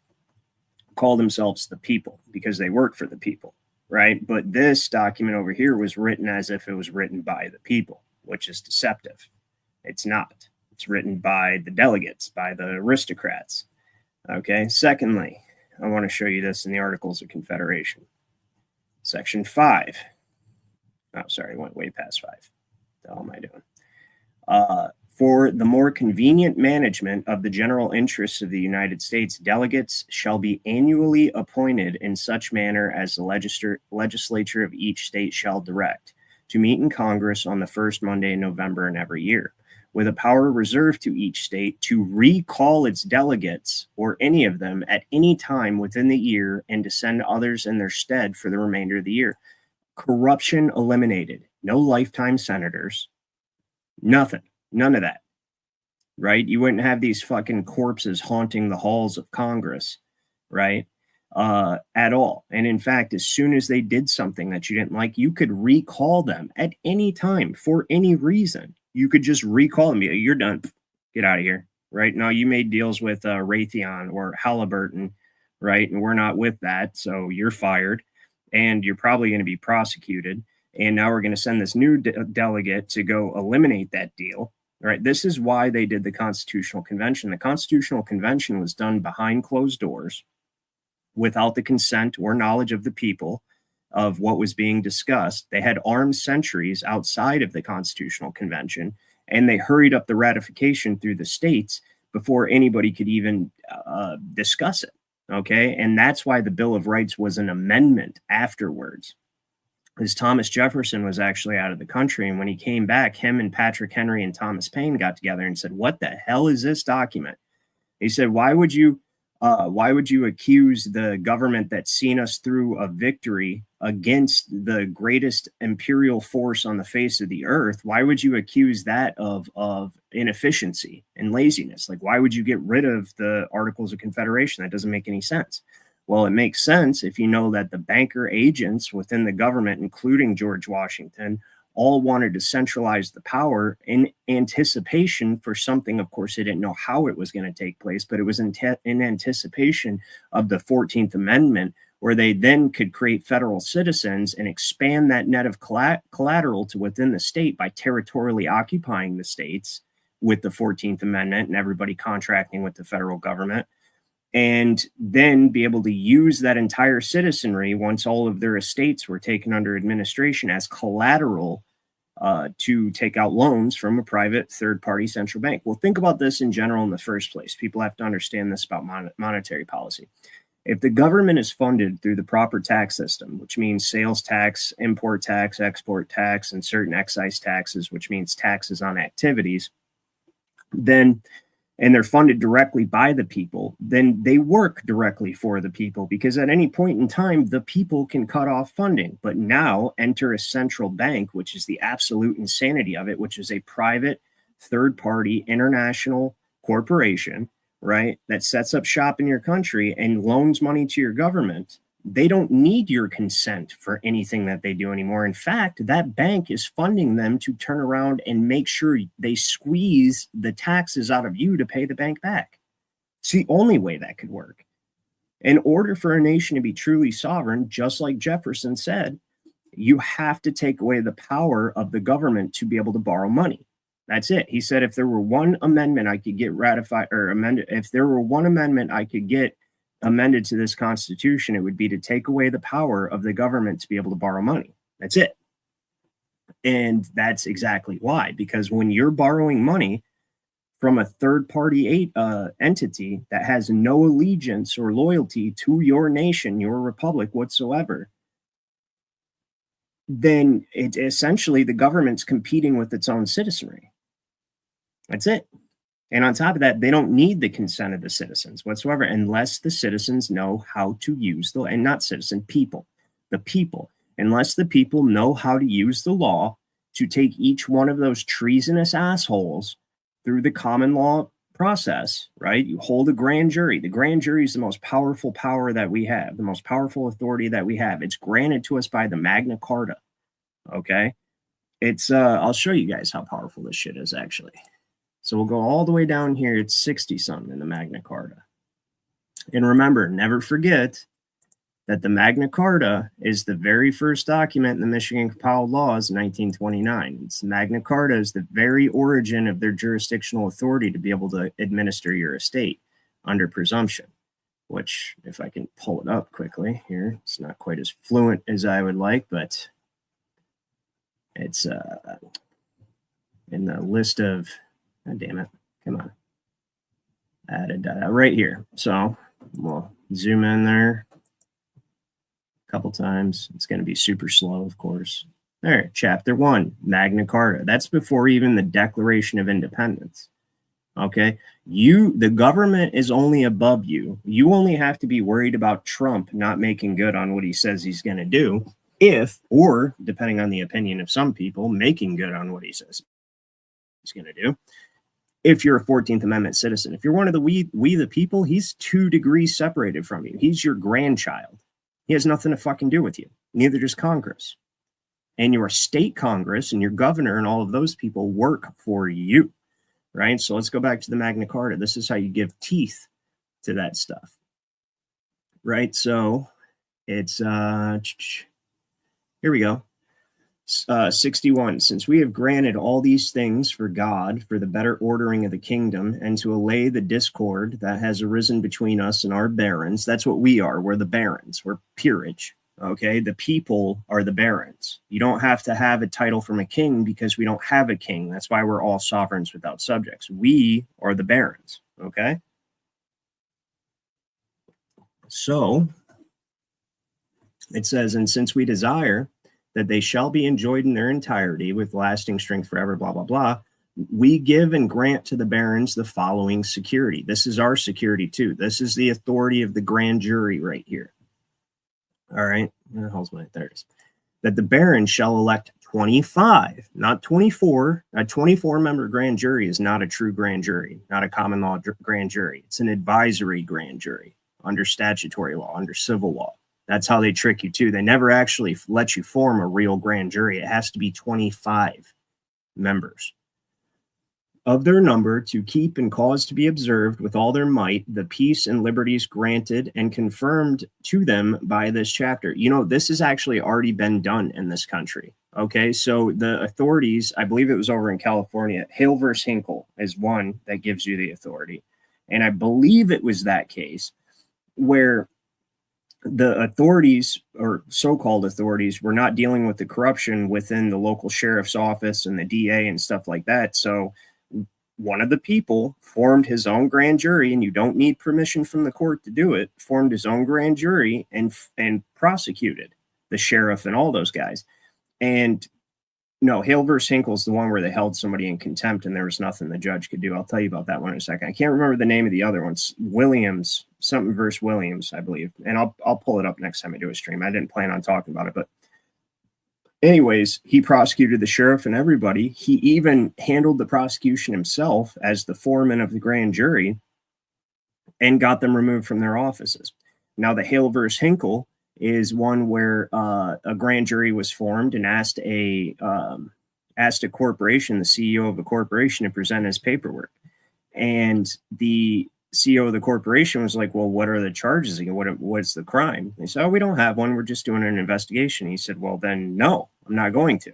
call themselves the people because they work for the people, right? But this document over here was written as if it was written by the people, which is deceptive. It's not. It's written by the delegates, by the aristocrats. Okay. Secondly, I want to show you this in the Articles of Confederation. Section 5. Oh, sorry, I went way past 5. What the hell am I doing? For the more convenient management of the general interests of the United States, delegates shall be annually appointed in such manner as the legislature of each state shall direct, to meet in Congress on the first Monday in November in every year, with a power reserved to each state to recall its delegates or any of them at any time within the year and to send others in their stead for the remainder of the year. Corruption eliminated. No lifetime senators. Nothing. None of that, right? You wouldn't have these fucking corpses haunting the halls of Congress, right? At all. And in fact, as soon as they did something that you didn't like, you could recall them at any time for any reason. You could just recall them. You're done. Get out of here, right? Now you made deals with Raytheon or Halliburton, right? And we're not with that. So you're fired and you're probably going to be prosecuted. And now we're going to send this new delegate to go eliminate that deal. Right. This is why they did the Constitutional Convention. The Constitutional Convention was done behind closed doors without the consent or knowledge of the people of what was being discussed. They had armed sentries outside of the Constitutional Convention, and they hurried up the ratification through the states before anybody could even discuss it. OK, and that's why the Bill of Rights was an amendment afterwards. Because Thomas Jefferson was actually out of the country. And when he came back, him and Patrick Henry and Thomas Paine got together and said, what the hell is this document? He said, why would you accuse the government that's seen us through a victory against the greatest imperial force on the face of the earth? Why would you accuse that of inefficiency and laziness? Like, why would you get rid of the Articles of Confederation? That doesn't make any sense. Well, it makes sense if you know that the banker agents within the government, including George Washington, all wanted to centralize the power in anticipation for something. Of course, they didn't know how it was going to take place, but it was in anticipation of the 14th Amendment, where they then could create federal citizens and expand that net of collateral to within the state by territorially occupying the states with the 14th Amendment and everybody contracting with the federal government. And then be able to use that entire citizenry once all of their estates were taken under administration as collateral to take out loans from a private third-party central bank. Well, think about this in general in the first place. People have to understand this about monetary policy. If the government is funded through the proper tax system, which means sales tax, import tax, export tax, and certain excise taxes, which means taxes on activities, then and they're funded directly by the people, then they work directly for the people, because at any point in time, the people can cut off funding. But now enter a central bank, which is the absolute insanity of it, which is a private third-party international corporation, right, that sets up shop in your country and loans money to your government. They don't need your consent for anything that they do anymore. In fact, that bank is funding them to turn around and make sure they squeeze the taxes out of you to pay the bank back. It's the only way that could work. In order for a nation to be truly sovereign, just like Jefferson said, you have to take away the power of the government to be able to borrow money. That's it. He said, if there were one amendment I could get ratified or amended, if there were one amendment I could get amended to this Constitution, it would be to take away the power of the government to be able to borrow money. That's it. And that's exactly why, because when you're borrowing money from a third-party entity that has no allegiance or loyalty to your nation, your republic whatsoever, then it essentially the government's competing with its own citizenry. That's it. And on top of that, they don't need the consent of the citizens whatsoever, unless the citizens know how to use the, and not citizen, people, the people, unless the people know how to use the law to take each one of those treasonous assholes through the common law process, right? You hold a grand jury. The grand jury is the most powerful power that we have, the most powerful authority that we have. It's granted to us by the Magna Carta. Okay. It's, I'll show you guys how powerful this shit is actually. So we'll go all the way down here. It's 60 something in the Magna Carta. And remember, never forget that the Magna Carta is the very first document in the Michigan Compiled Laws in 1929. It's Magna Carta is the very origin of their jurisdictional authority to be able to administer your estate under presumption, which if I can pull it up quickly here, it's not quite as fluent as I would like, but it's in the list of, oh, damn it, come on, added right here. So we'll zoom in there a couple times. It's going to be super slow, of course. There, chapter 1, Magna Carta. That's before even the Declaration of Independence. Okay, the government is only above you. You only have to be worried about Trump not making good on what he says he's going to do, or depending on the opinion of some people, making good on what he says he's going to do. If you're a 14th Amendment citizen, if you're one of the we the people, he's 2 degrees separated from you. He's your grandchild. He has nothing to fucking do with you. Neither does Congress. And your state Congress and your governor and all of those people work for you, right? So let's go back to the Magna Carta. This is how you give teeth to that stuff, right? So it's, here we go. 61, since we have granted all these things for God, for the better ordering of the kingdom, and to allay the discord that has arisen between us and our barons. That's what we are. We're the barons. We're peerage. Okay. The people are the barons. You don't have to have a title from a king because we don't have a king. That's why we're all sovereigns without subjects. We are the barons. Okay. So it says, and since we desire that they shall be enjoyed in their entirety with lasting strength forever, blah, blah, blah, we give and grant to the barons the following security. This is our security too. This is the authority of the grand jury right here. All right. Where the hell's my, there it is. That the barons shall elect 25, not 24. A 24-member grand jury is not a true grand jury, not a common law grand jury. It's an advisory grand jury under statutory law, under civil law. That's how they trick you too. They never actually let you form a real grand jury. It has to be 25 members of their number to keep and cause to be observed with all their might the peace and liberties granted and confirmed to them by this chapter. You know, this has actually already been done in this country. Okay, so the authorities, I believe it was over in California, Hale versus Hinkle is one that gives you the authority. And I believe it was that case where the authorities, or so-called authorities, were not dealing with the corruption within the local sheriff's office and the DA and stuff like that. So one of the people formed his own grand jury, and you don't need permission from the court to do it, formed his own grand jury and prosecuted the sheriff and all those guys. And no, Hale versus Hinkle's the one where they held somebody in contempt and there was nothing the judge could do. I'll tell you about that one in a second. I can't remember the name of the other ones. Williams, something versus Williams, I believe. And I'll pull it up next time I do a stream. I didn't plan on talking about it, but anyways, he prosecuted the sheriff and everybody. He even handled the prosecution himself as the foreman of the grand jury and got them removed from their offices. Now, the Hale versus Hinkle is one where a grand jury was formed and asked a corporation, the CEO of a corporation, to present his paperwork. And the CEO of the corporation was like, well, what are the charges? What's the crime? They said, oh, we don't have one. We're just doing an investigation. He said, well, then no, I'm not going to.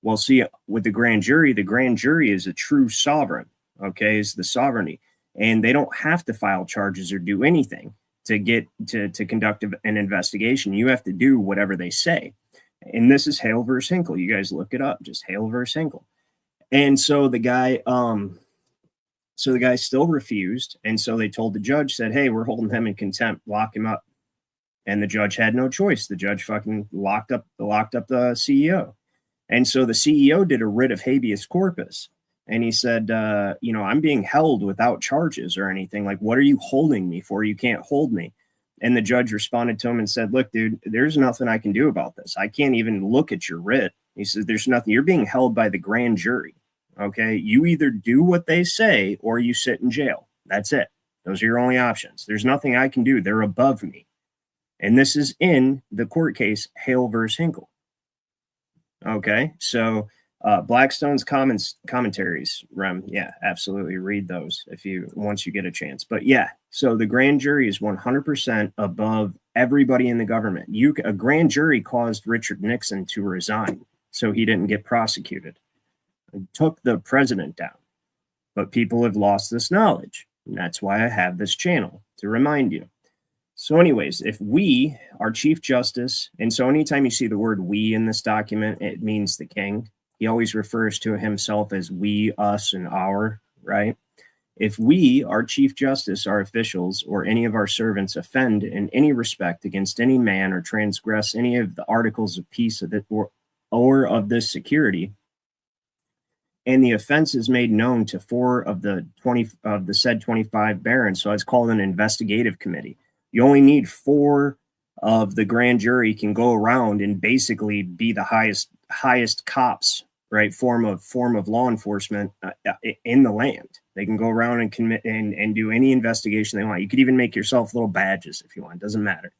Well, see, with the grand jury is a true sovereign, okay, is the sovereignty. And they don't have to file charges or do anything to get to conduct an investigation. You have to do whatever they say. And this is Hale versus Hinkle. You guys look it up, just Hale versus Hinkle. And so the guy still refused. And so they told the judge, said, hey, we're holding him in contempt, lock him up. And the judge had no choice. The judge fucking locked up the CEO. And so the CEO did a writ of habeas corpus. And he said, I'm being held without charges or anything. Like, what are you holding me for? You can't hold me. And the judge responded to him and said, look, dude, there's nothing I can do about this. I can't even look at your writ. He said, there's nothing. You're being held by the grand jury. Okay. You either do what they say or you sit in jail. That's it. Those are your only options. There's nothing I can do. They're above me. And this is in the court case, Hale versus Hinkle. Okay. So, Blackstone's commentaries, Rem, yeah, absolutely read those once you get a chance. But yeah, so the grand jury is 100% above everybody in the government. A grand jury caused Richard Nixon to resign so he didn't get prosecuted. It took the president down. But people have lost this knowledge. And that's why I have this channel, to remind you. So anyways, if we, our Chief Justice, and so anytime you see the word we in this document, it means the king. He always refers to himself as we, us, and our, right? If we, our Chief Justice, our officials, or any of our servants offend in any respect against any man or transgress any of the articles of peace of it, or of this security, and the offense is made known to 4 of the said 25 barons, so it's called an investigative committee. You only need 4 of the grand jury can go around and basically be the highest cops, right? Form of law enforcement in the land. They can go around and commit and do any investigation they want. You could even make yourself little badges if you want. It doesn't matter.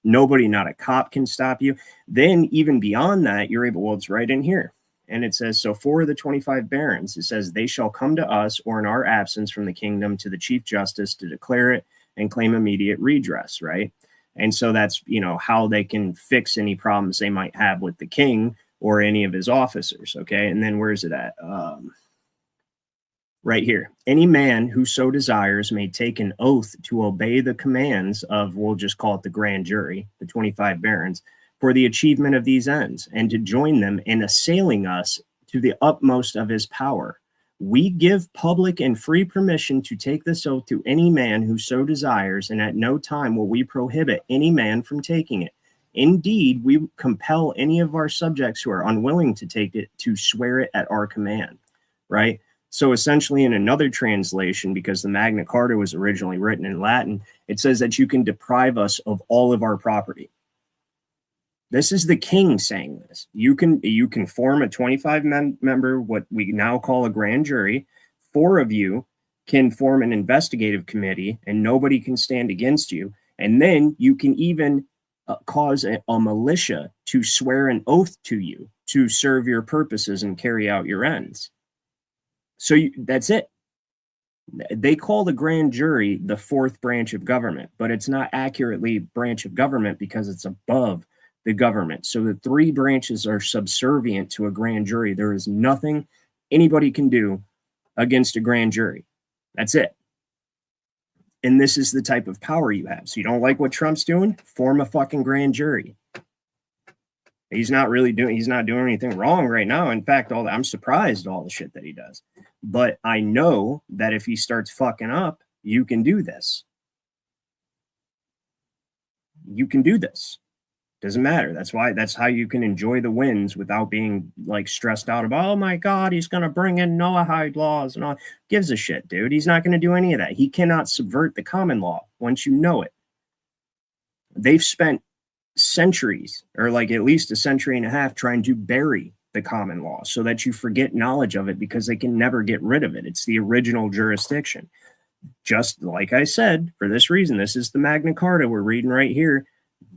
Nobody, not a cop, can stop you. Then even beyond that, you're able. Well, it's right in here, and it says, so 4 of the 25 barons. It says they shall come to us or in our absence from the kingdom to the Chief Justice to declare it and claim immediate redress, right? And so that's how they can fix any problems they might have with the king or any of his officers, okay? And then where is it at? Right here. Any man who so desires may take an oath to obey the commands of, we'll just call it the grand jury, the 25 barons, for the achievement of these ends, and to join them in assailing us to the utmost of his power. We give public and free permission to take this oath to any man who so desires, and at no time will we prohibit any man from taking it. Indeed, we compel any of our subjects who are unwilling to take it to swear it at our command, right? So essentially in another translation, because the Magna Carta was originally written in Latin, it says that you can deprive us of all of our property. This is the king saying this. You can form a 25-member, what we now call a grand jury. 4 of you can form an investigative committee, and nobody can stand against you. And then you can even cause a militia to swear an oath to you to serve your purposes and carry out your ends. So that's it. They call the grand jury the 4th branch of government, but it's not accurately branch of government because it's above the government. So the 3 branches are subservient to a grand jury. There is nothing anybody can do against a grand jury. That's it. And this is the type of power you have. So you don't like what Trump's doing? Form a fucking grand jury. He's not doing anything wrong right now. In fact, I'm surprised at all the shit that he does. But I know that if he starts fucking up, you can do this. You can do this. Doesn't matter. That's how you can enjoy the wins without being like stressed out about, oh my God, he's going to bring in Noahide laws and all. Gives a shit, dude. He's not going to do any of that. He cannot subvert the common law once you know it. They've spent centuries, or like at least a century and a half, trying to bury the common law so that you forget knowledge of it because they can never get rid of it. It's the original jurisdiction. Just like I said, for this reason, this is the Magna Carta we're reading right here.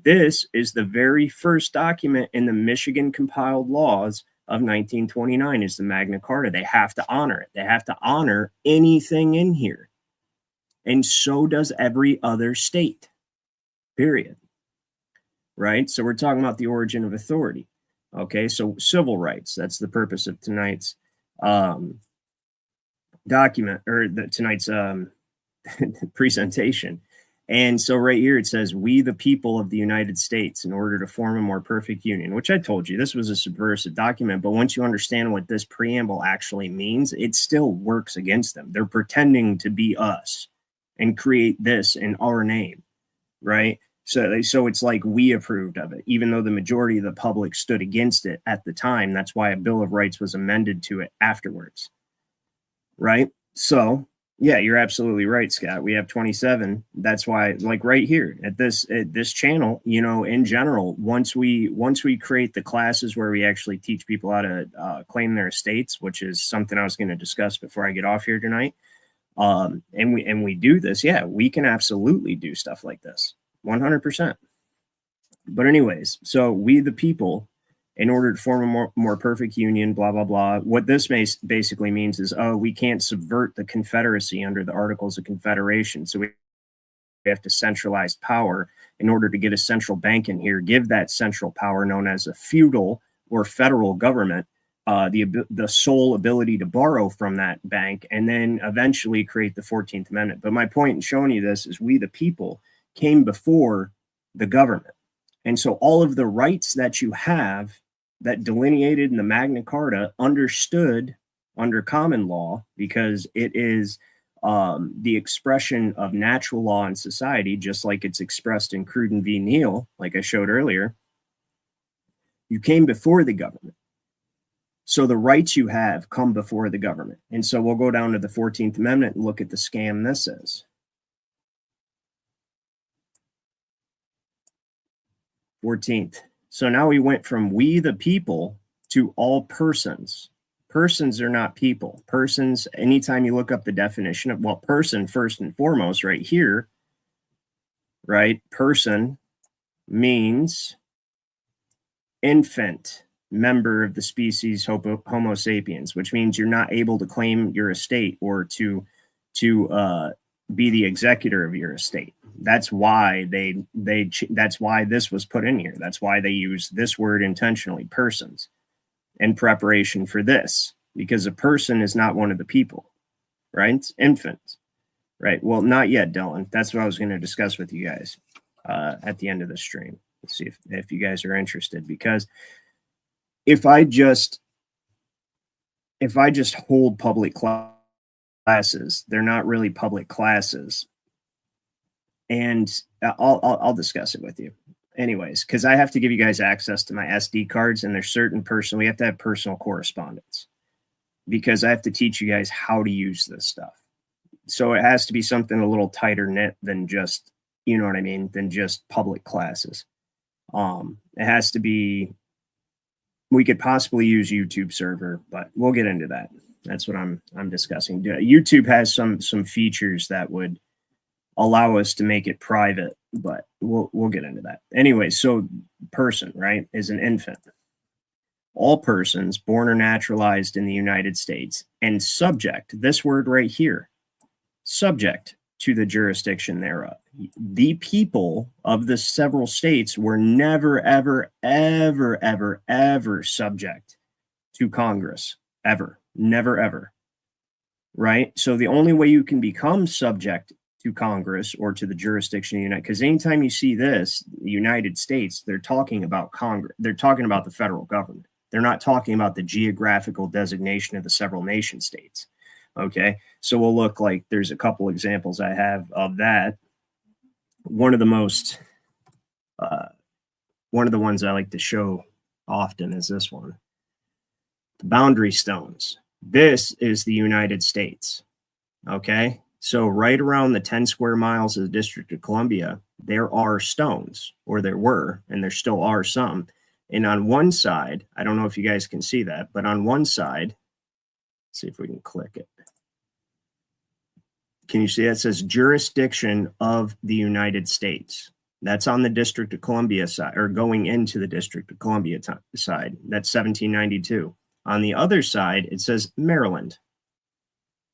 This is the very first document in the Michigan compiled laws of 1929 is the Magna Carta. They have to honor it. They have to honor anything in here. And so does every other state, period. Right? So we're talking about the origin of authority. Okay, so civil rights, that's the purpose of tonight's document, or tonight's presentation. And so right here it says, we the people of the United States, in order to form a more perfect union, which I told you this was a subversive document. But once you understand what this preamble actually means, it still works against them. They're pretending to be us and create this in our name, right? So it's like we approved of it, even though the majority of the public stood against it at the time. That's why a Bill of Rights was amended to it afterwards, right? So yeah, you're absolutely right, Scott. We have 27. That's why, like right here at this channel, you know, in general, once we create the classes where we actually teach people how to claim their estates, which is something I was going to discuss before I get off here tonight, and we do this, yeah, we can absolutely do stuff like this, 100%. But anyways, so we the people, in order to form a more perfect union, blah, blah, blah. What this basically means is, we can't subvert the Confederacy under the Articles of Confederation. So we have to centralize power in order to get a central bank in here, give that central power known as a feudal or federal government, the sole ability to borrow from that bank, and then eventually create the 14th Amendment. But my point in showing you this is we the people came before the government. And so all of the rights that you have that delineated in the Magna Carta, understood under common law, because it is the expression of natural law in society, just like it's expressed in Cruden v. Neal, like I showed earlier. You came before the government. So the rights you have come before the government. And so we'll go down to the 14th Amendment and look at the scam this is. 14th. So now we went from we the people to all persons. Persons are not people. Persons, anytime you look up the definition of, well, person first and foremost right here, right? Person means infant member of the species Homo sapiens, which means you're not able to claim your estate or to be the executor of your estate. That's why that's why this was put in here. That's why they use this word intentionally, persons, in preparation for this, because a person is not one of the people, right? It's infants, right? Well, not yet, Dylan. That's what I was going to discuss with you guys at the end of the stream. Let's see if you guys are interested, because if I just hold public classes, they're not really public classes. And I'll discuss it with you anyways, because I have to give you guys access to my SD cards, and there's certain we have to have personal correspondence, because I have to teach you guys how to use this stuff. So it has to be something a little tighter knit than just, you know what I mean, than just public classes. It has to be, we could possibly use YouTube server, but we'll get into that. That's what I'm discussing. YouTube has some features that would allow us to make it private, but we'll get into that. Anyway, so person, right, is an infant. All persons born or naturalized in the United States and subject, this word right here, subject to the jurisdiction thereof. The people of the several states were never, ever, ever, ever, ever subject to Congress. Ever. Never, ever. Right? So the only way you can become subject to Congress or to the jurisdiction of the United, because anytime you see this, the United States, they're talking about Congress, they're talking about the federal government. They're not talking about the geographical designation of the several nation states. Okay, so we'll look like there's a couple examples I have of that. One of the most, one of the ones I like to show often is this one. The boundary stones. This is the United States. Okay, so right around the 10 square miles of the District of Columbia, there are stones, or there were, and there still are some. And on one side, I don't know if you guys can see that, but on one side, let's see if we can click it. Can you see that? It says jurisdiction of the United States. That's on the District of Columbia side, or going into the District of Columbia side. That's 1792. On the other side, it says Maryland.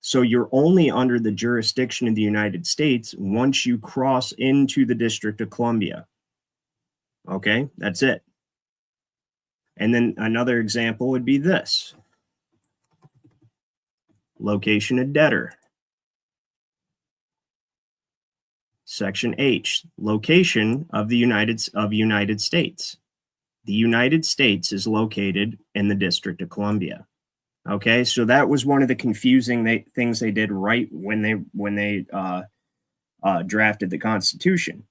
So you're only under the jurisdiction of the United States once you cross into the District of Columbia. Okay, that's it. And then another example would be this. Location of debtor. Section H, location of the United States. The United States is located in the District of Columbia. Okay, so that was one of the confusing things they did right when they drafted the Constitution,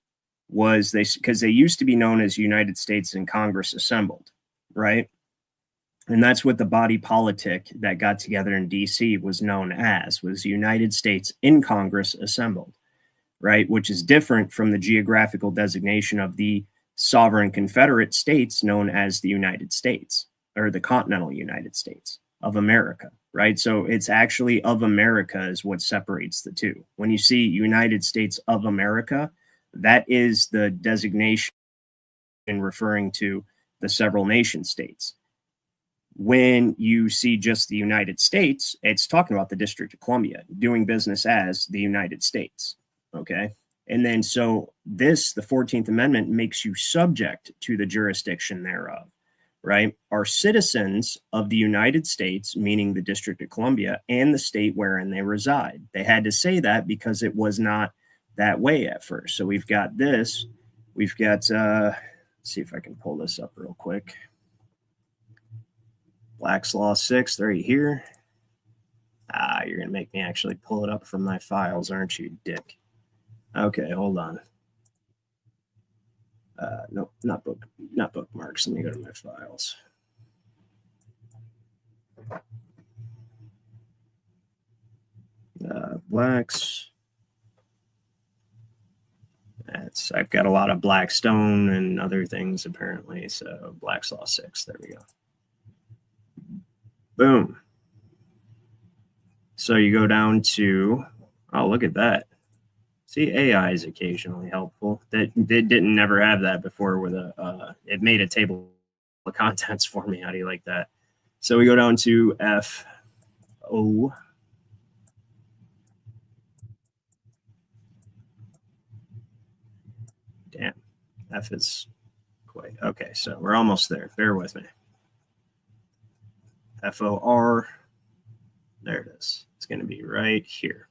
was because they used to be known as United States and Congress assembled, right? And that's what the body politic that got together in D.C. was known as, was United States in Congress assembled, right? Which is different from the geographical designation of the sovereign Confederate states known as the United States, or the continental United States of America, right? So it's actually of America is what separates the two. When you see United States of America, that is the designation referring to the several nation states. When you see just the United States, it's talking about the District of Columbia doing business as the United States, okay? And then so this, the 14th Amendment, makes you subject to the jurisdiction thereof, right? Are citizens of the United States, meaning the District of Columbia, and the state wherein they reside. They had to say that because it was not that way at first. So we've got this. We've got, let's see if I can pull this up real quick. Black's Law 6, right here. You're going to make me actually pull it up from my files, aren't you, dick? Okay, hold on. No, not bookmarks. Let me go to my files. Blacks. I've got a lot of Blackstone and other things apparently. So Black's Law 6. There we go. Boom. So you go down to, oh, look at that. See, AI is occasionally helpful. That they didn't never have that before with it made a table of contents for me. How do you like that? So we go down to FO. Damn, F is quite, okay, so we're almost there. Bear with me. FOR, there it is. It's going to be right here.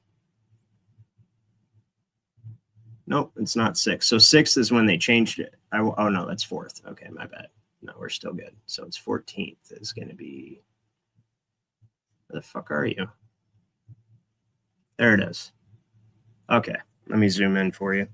Nope, it's not 6. So 6 is when they changed it. Oh, no, that's 4th. Okay, my bad. No, we're still good. So it's 14th is going to be, where the fuck are you? There it is. Okay, let me zoom in for you.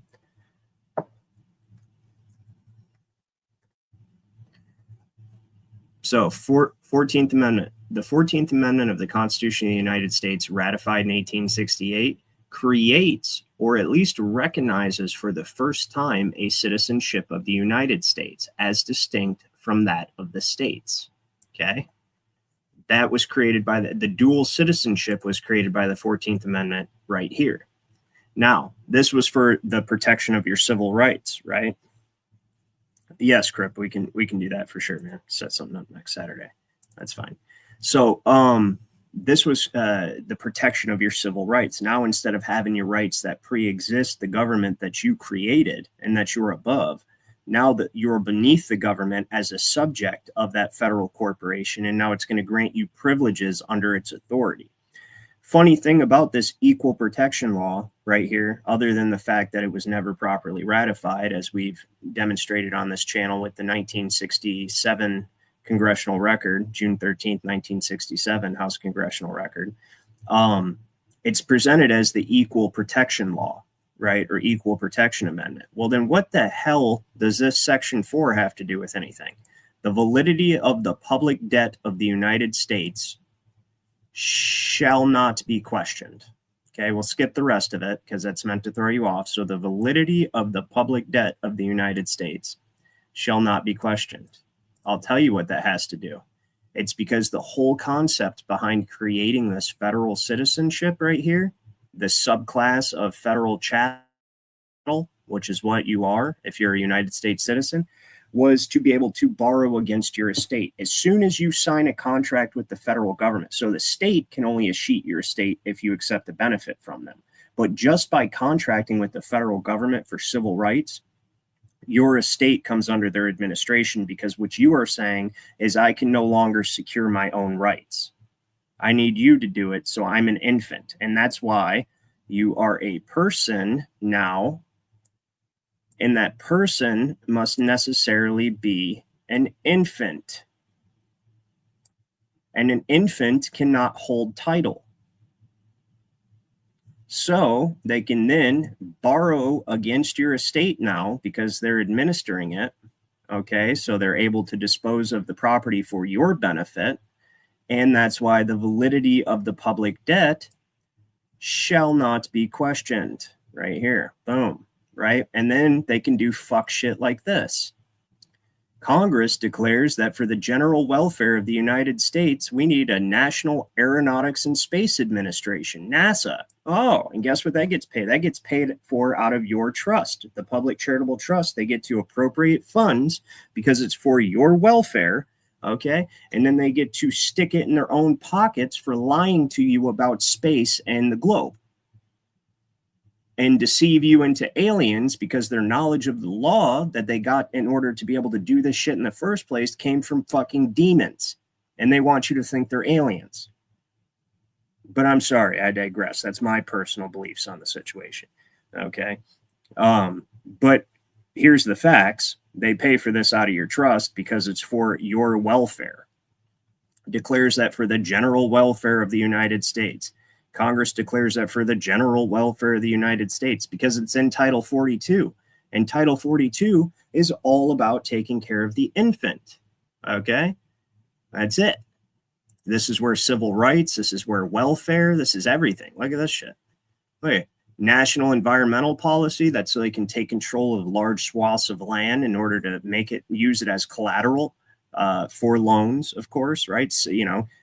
So 14th Amendment. The 14th Amendment of the Constitution of the United States, ratified in 1868, creates, or at least recognizes for the first time, a citizenship of the United States as distinct from that of the states. Okay? That was created by the dual citizenship was created by the 14th Amendment right here. Now, this was for the protection of your civil rights, right? Yes, Crip, we can do that for sure, man. Set something up next Saturday. That's fine. So, this was the protection of your civil rights. Now, instead of having your rights that pre-exist the government that you created and that you're above, now that you're beneath the government as a subject of that federal corporation, and now it's going to grant you privileges under its authority. funny thing about this equal protection law right here, other than the fact that it was never properly ratified, as we've demonstrated on this channel with the 1967 congressional record, June 13th, 1967 House Congressional Record. It's presented as the equal protection law, right? Or equal protection amendment. Well, then what the hell does this section 4 have to do with anything? The validity of the public debt of the United States shall not be questioned. Okay, we'll skip the rest of it because that's meant to throw you off. So the validity of the public debt of the United States shall not be questioned. I'll tell you what that has to do. It's because the whole concept behind creating this federal citizenship right here, the subclass of federal chattel, which is what you are if you're a United States citizen, was to be able to borrow against your estate as soon as you sign a contract with the federal government. So the state can only escheat your estate if you accept the benefit from them. But just by contracting with the federal government for civil rights, your estate comes under their administration, because what you are saying is I can no longer secure my own rights. I need you to do it, so I'm an infant. And that's why you are a person now, and that person must necessarily be an infant. And an infant cannot hold title. So they can then borrow against your estate now because they're administering it. Okay, so they're able to dispose of the property for your benefit. And that's why the validity of the public debt shall not be questioned. Right here. Boom. Right? And then they can do fuck shit like this. Congress declares that for the general welfare of the United States, we need a National Aeronautics and Space Administration, NASA. Oh, and guess what that gets paid? That gets paid for out of your trust, the public charitable trust. They get to appropriate funds because it's for your welfare, okay? And then they get to stick it in their own pockets for lying to you about space and the globe, and deceive you into aliens, because their knowledge of the law that they got in order to be able to do this shit in the first place came from fucking demons. And they want you to think they're aliens. But I'm sorry, I digress. That's my personal beliefs on the situation. Okay. But here's the facts. They pay for this out of your trust because it's for your welfare. Declares that for the general welfare of the United States. Congress declares that for the general welfare of the United States because it's in Title 42. And Title 42 is all about taking care of the infant. Okay? That's it. This is where civil rights, this is where welfare, this is everything. Look at this shit. Look at national environmental policy. That's so they can take control of large swaths of land in order to use it as collateral for loans, of course, right? So,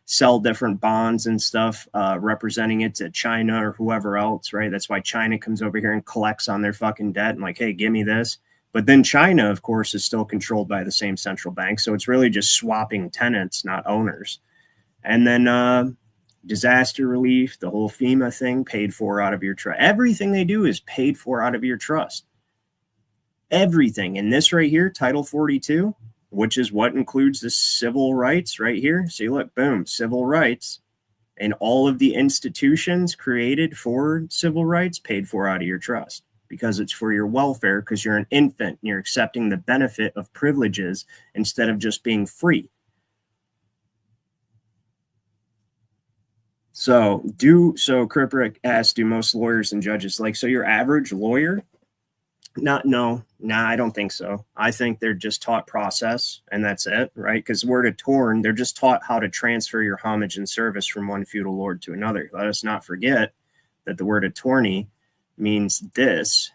sell different bonds and stuff, representing it to China or whoever else, right? That's why China comes over here and collects on their fucking debt and like, hey, give me this. But then China, of course, is still controlled by the same central bank. So it's really just swapping tenants, not owners. And then disaster relief, the whole FEMA thing, paid for out of your trust. Everything they do is paid for out of your trust. Everything. And this right here, Title 42, which is what includes the civil rights right here. See, look, boom, civil rights. And all of the institutions created for civil rights paid for out of your trust because it's for your welfare, because you're an infant and you're accepting the benefit of privileges instead of just being free. So Kripperick asked, do most lawyers and judges so your average lawyer? I don't think so. I think they're just taught process and that's it, right? Because word of torn, they're just taught how to transfer your homage and service from one feudal lord to another. Let us not forget that the word attorney means this.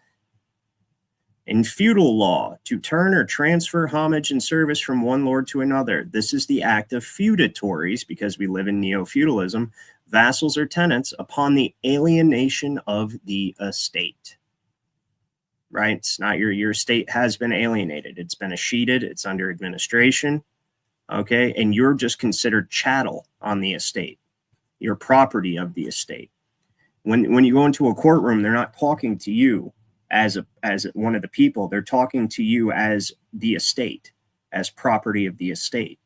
In feudal law, to turn or transfer homage and service from one lord to another. This is the act of feudatories, because we live in neo-feudalism, vassals or tenants, upon the alienation of the estate. Right? It's not your estate has been alienated. It's been escheated. It's under administration. Okay. And you're just considered chattel on the estate. You're property of the estate. When you go into a courtroom, they're not talking to you as one of the people. They're talking to you as the estate, as property of the estate,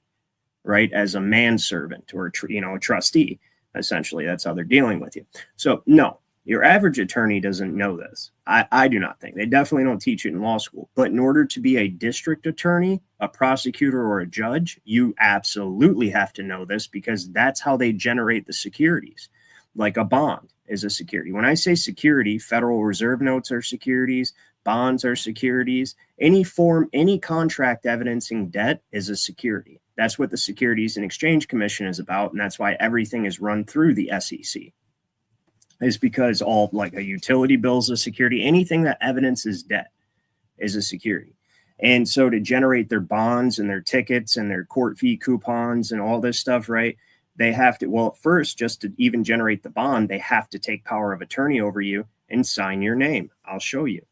right? As a manservant or a trustee. Essentially, that's how they're dealing with you. So no, your average attorney doesn't know this. I do not think. They definitely don't teach it in law school. But in order to be a district attorney, a prosecutor, or a judge, you absolutely have to know this, because that's how they generate the securities. Like a bond is a security. When I say security, Federal Reserve notes are securities, bonds are securities. Any form, any contract evidencing debt is a security. That's what the Securities and Exchange Commission is about, and that's why everything is run through the SEC. Is because all, like, a utility bill is a security. Anything that evidences debt is a security. And so to generate their bonds and their tickets and their court fee coupons and all this stuff, right, they have to, well, first, just to even generate the bond, they have to take power of attorney over you and sign your name. I'll show you.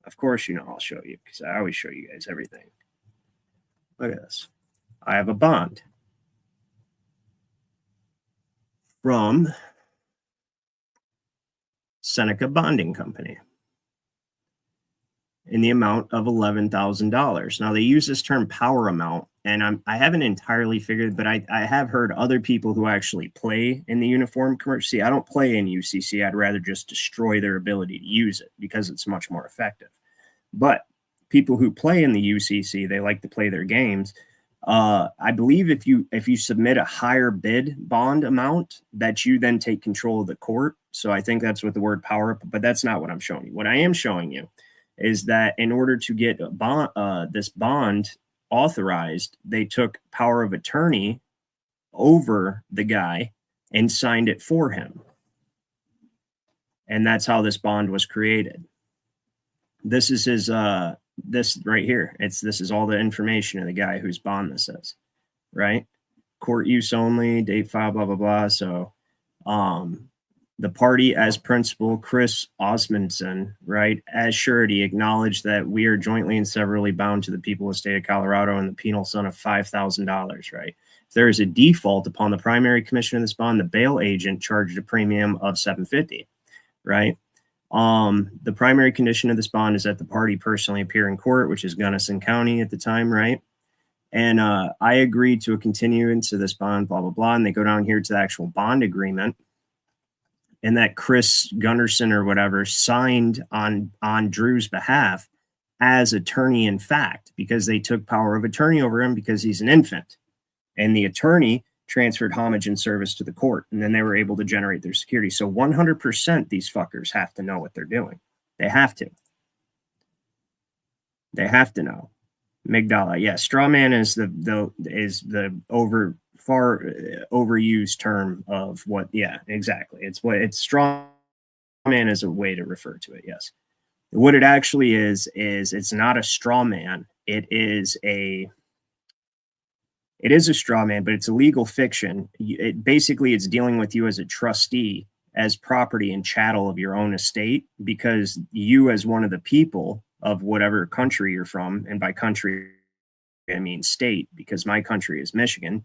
Of course, you know I'll show you, because I always show you guys everything. Look at this. I have a bond from Seneca Bonding Company in the amount of $11,000. Now, they use this term power amount, and I haven't entirely figured, but I have heard other people who actually play in the uniform commercial. See, I don't play in UCC. I'd rather just destroy their ability to use it because it's much more effective. But people who play in the UCC, they like to play their games. I believe if you submit a higher bid bond amount, that you then take control of the court. So I think that's what the word power, but that's not what I'm showing you. What I am showing you is that in order to get a bond, this bond authorized, they took power of attorney over the guy and signed it for him. And that's how this bond was created. This is his, this right here. This is all the information of the guy whose bond this is, right? Court use only, date file, blah, blah, blah. So, the party as principal, Chris Osmundson, right, as surety, acknowledged that we are jointly and severally bound to the people of the state of Colorado and the penal sum of $5,000, right? If there is a default upon the primary commission of this bond, the bail agent charged a premium of $750, right? The primary condition of this bond is that the party personally appear in court, which is Gunnison County at the time, right? And I agreed to a continuance of this bond, blah, blah, blah. And they go down here to the actual bond agreement. And that Chris Gunderson or whatever signed on Drew's behalf as attorney in fact, because they took power of attorney over him because he's an infant. And the attorney transferred homage and service to the court. And then they were able to generate their security. So 100% these fuckers have to know what they're doing. They have to. They have to know. Migdala. Yeah, straw man is the far overused term of what, yeah, exactly. It's straw man is a way to refer to it. Yes. What it actually is it's not a straw man. It is a straw man, but it's a legal fiction. Basically it's dealing with you as a trustee, as property and chattel of your own estate, because you as one of the people of whatever country you're from, and by country, I mean state, because my country is Michigan,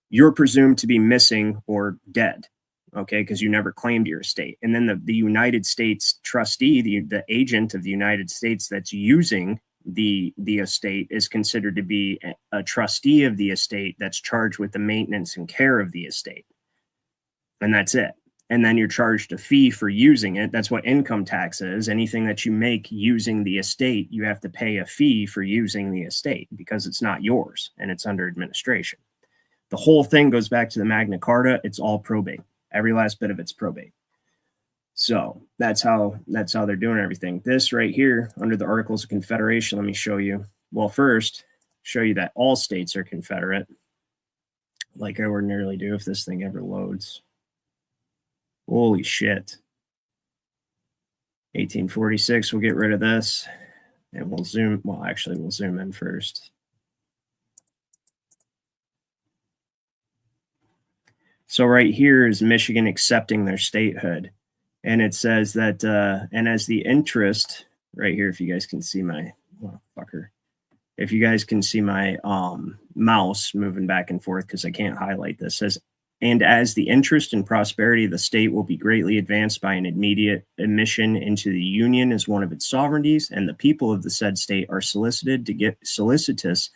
you're presumed to be missing or dead, okay, because you never claimed your estate. And then the United States trustee, the agent of the United States that's using the estate, is considered to be a trustee of the estate that's charged with the maintenance and care of the estate. And that's it. And then you're charged a fee for using it. That's what income tax is. Anything that you make using the estate, you have to pay a fee for using the estate because it's not yours and it's under administration. The whole thing goes back to the Magna Carta. It's all probate. Every last bit of it's probate. So that's how they're doing everything. This right here under the Articles of Confederation, let me show you. Well, first, show you that all states are Confederate, like I ordinarily do if this thing ever loads. Holy shit. 1846, we'll get rid of this. And we'll zoom, well, actually, we'll zoom in first. So right here is Michigan accepting their statehood. And it says that, and as the interest, right here, if you guys can see my, oh, fucker. If you guys can see my mouse moving back and forth, because I can't highlight this, says, and as the interest and prosperity of the state will be greatly advanced by an immediate admission into the Union as one of its sovereignties, and the people of the said state are solicitous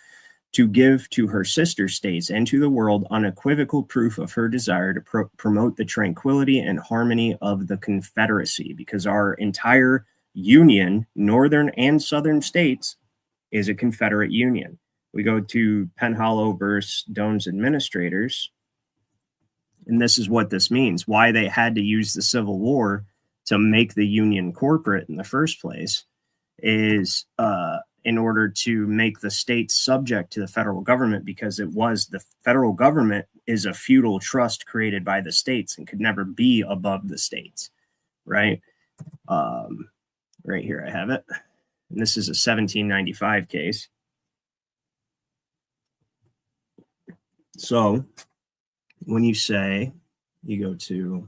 to give to her sister states and to the world unequivocal proof of her desire to promote the tranquility and harmony of the Confederacy, because our entire union, northern and southern states, is a Confederate union. We go to Penhallow versus Doan's administrators, and this is what this means, why they had to use the Civil War to make the union corporate in the first place is in order to make the states subject to the federal government, because it was the federal government is a feudal trust created by the states and could never be above the states, right? Right here I have it. And this is a 1795 case. So when you say, you go to,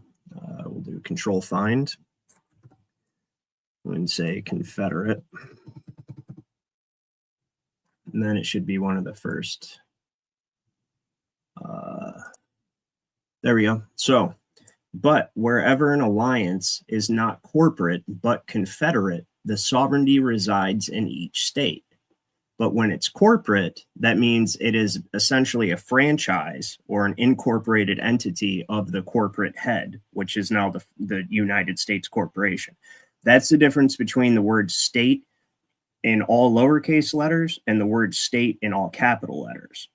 we'll do control find, and say Confederate, and then it should be one of the first. There we go. So, but wherever an alliance is not corporate but confederate, the sovereignty resides in each state. But when it's corporate, that means it is essentially a franchise or an incorporated entity of the corporate head, which is now the United States Corporation. That's the difference between the word state in all lowercase letters and the word state in all capital letters.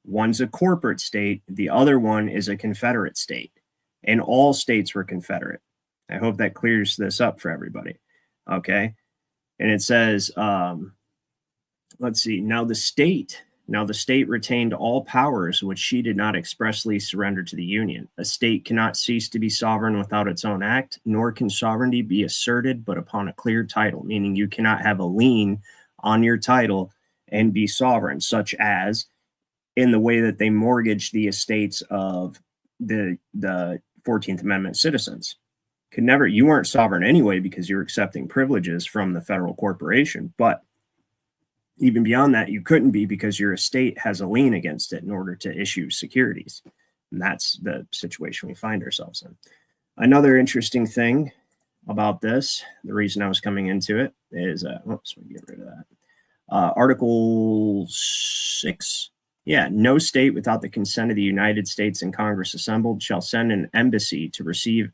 One's a corporate state, the other one is a Confederate state, and all states were Confederate. I hope that clears this up for everybody. Okay. And it says, let's see, now the state retained all powers which she did not expressly surrender to the Union. A state cannot cease to be sovereign without its own act, nor can sovereignty be asserted but upon a clear title, meaning you cannot have a lien on your title and be sovereign, such as in the way that they mortgaged the estates of the 14th Amendment citizens. You weren't sovereign anyway because you're accepting privileges from the federal corporation, but even beyond that, you couldn't be because your estate has a lien against it in order to issue securities. And that's the situation we find ourselves in. Another interesting thing about this, the reason I was coming into it is, oops, let me get rid of that. Article 6. Yeah, no state without the consent of the United States and Congress assembled shall send an embassy to receive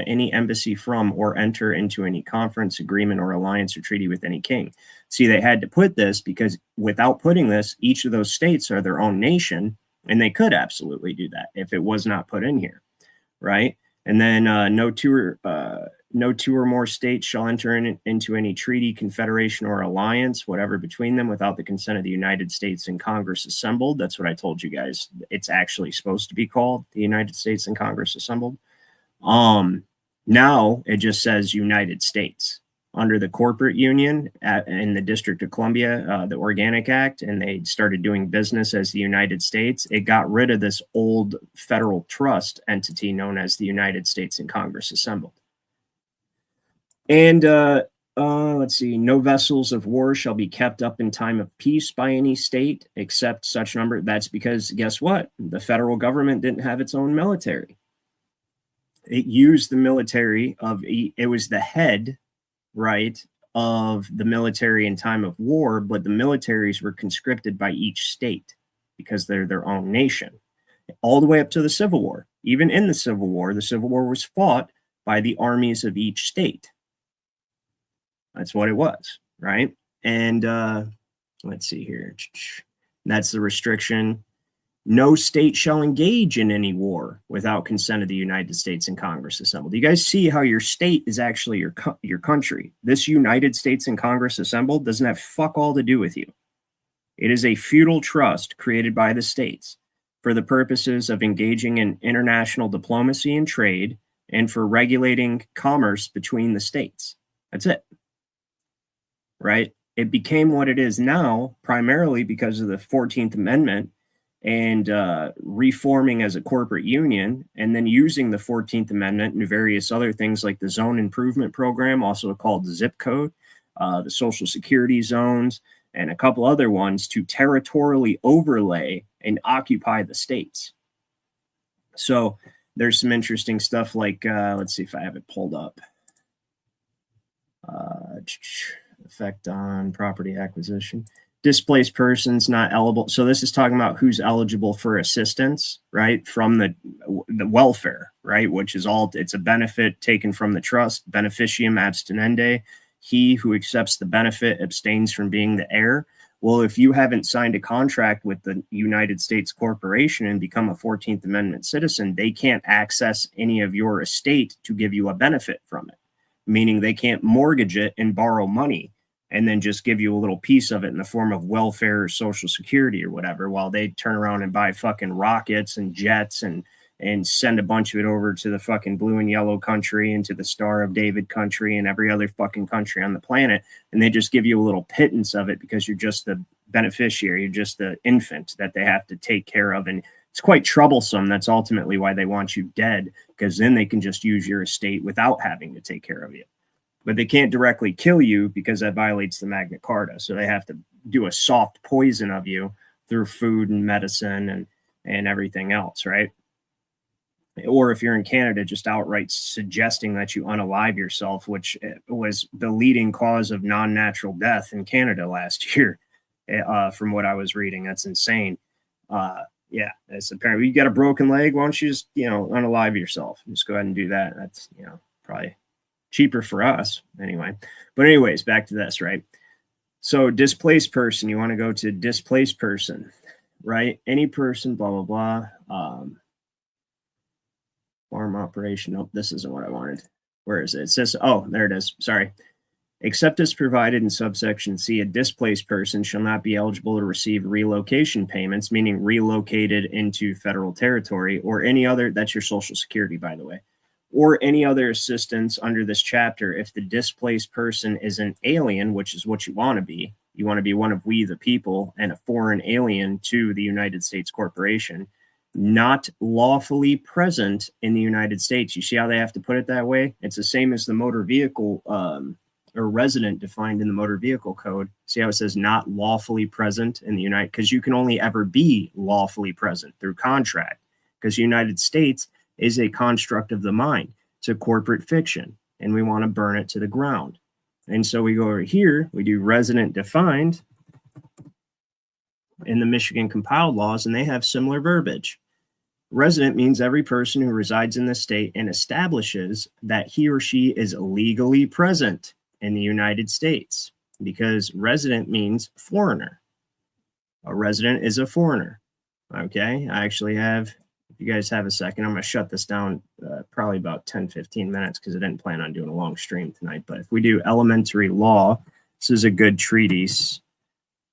any embassy from or enter into any conference, agreement, or alliance or treaty with any king. See, they had to put this because without putting this, each of those states are their own nation, and they could absolutely do that if it was not put in here, right? And then no two or more states shall enter into any treaty, confederation, or alliance, whatever between them, without the consent of the United States and Congress assembled. That's what I told you guys. It's actually supposed to be called the United States and Congress assembled. Now it just says United States. Under the corporate union in the District of Columbia, the Organic Act, and they started doing business as the United States, it got rid of this old federal trust entity known as the United States and Congress assembled. And let's see, no vessels of war shall be kept up in time of peace by any state except such number. That's because guess what? The federal government didn't have its own military. It used the military it was the head, right, of the military in time of war, but the militaries were conscripted by each state because they're their own nation, all the way up to the Civil War. Even in the Civil War was fought by the armies of each state. That's what it was, right? And let's see here. That's the restriction. No state shall engage in any war without consent of the United States and Congress assembled. You guys see how your state is actually your country. This United States and Congress assembled doesn't have fuck all to do with you. It is a feudal trust created by the states for the purposes of engaging in international diplomacy and trade and for regulating commerce between the states. That's it. Right? It became what it is now primarily because of the 14th Amendment and reforming as a corporate union, and then using the 14th Amendment and various other things like the Zone Improvement Program, also called the zip code, the Social Security zones, and a couple other ones to territorially overlay and occupy the states. So there's some interesting stuff like, let's see if I have it pulled up. Effect on property acquisition. displaced persons not eligible. So this is talking about who's eligible for assistance, right? From the welfare, right? Which is all, it's a benefit taken from the trust, beneficium abstinende. He who accepts the benefit abstains from being the heir. Well, if you haven't signed a contract with the United States Corporation and become a 14th Amendment citizen, they can't access any of your estate to give you a benefit from it, meaning they can't mortgage it and borrow money and then just give you a little piece of it in the form of welfare or social security or whatever, while they turn around and buy fucking rockets and jets and send a bunch of it over to the fucking blue and yellow country and to the Star of David country and every other fucking country on the planet. And they just give you a little pittance of it because you're just the beneficiary, you're just the infant that they have to take care of. And it's quite troublesome. That's ultimately why they want you dead, because then they can just use your estate without having to take care of you. But they can't directly kill you because that violates the Magna Carta. So they have to do a soft poison of you through food and medicine and everything else, right? Or if you're in Canada, just outright suggesting that you unalive yourself, which was the leading cause of non-natural death in Canada last year, from what I was reading. That's insane. Yeah, it's apparently you got a broken leg. Why don't you just, unalive yourself? Just go ahead and do that. That's, probably cheaper for us anyway. But anyways, back to this, right? So displaced person, you want to go to displaced person, right? Any person, blah, blah, blah. Farm operation. Nope, this isn't what I wanted. Where is it? It says, oh, there it is. Sorry. Except as provided in subsection C, a displaced person shall not be eligible to receive relocation payments, meaning relocated into federal territory or any other, that's your Social Security, by the way, or any other assistance under this chapter if the displaced person is an alien, which is what you want to be. You want to be one of we the people and a foreign alien to the United States Corporation, not lawfully present in the United States. You see how they have to put it that way? It's the same as the motor vehicle or resident defined in the motor vehicle code. See how it says not lawfully present in the United, because you can only ever be lawfully present through contract, because the United States is a construct of the mind. It's a corporate fiction, and we want to burn it to the ground. And so we go over here, we do resident defined in the Michigan compiled laws, and they have similar verbiage. Resident means every person who resides in the state and establishes that he or she is legally present in the United States, because resident means foreigner. A resident is a foreigner. Okay, I actually have, if you guys have a second, I'm going to shut this down probably about 10-15 minutes because I didn't plan on doing a long stream tonight. But if we do elementary law, this is a good treatise.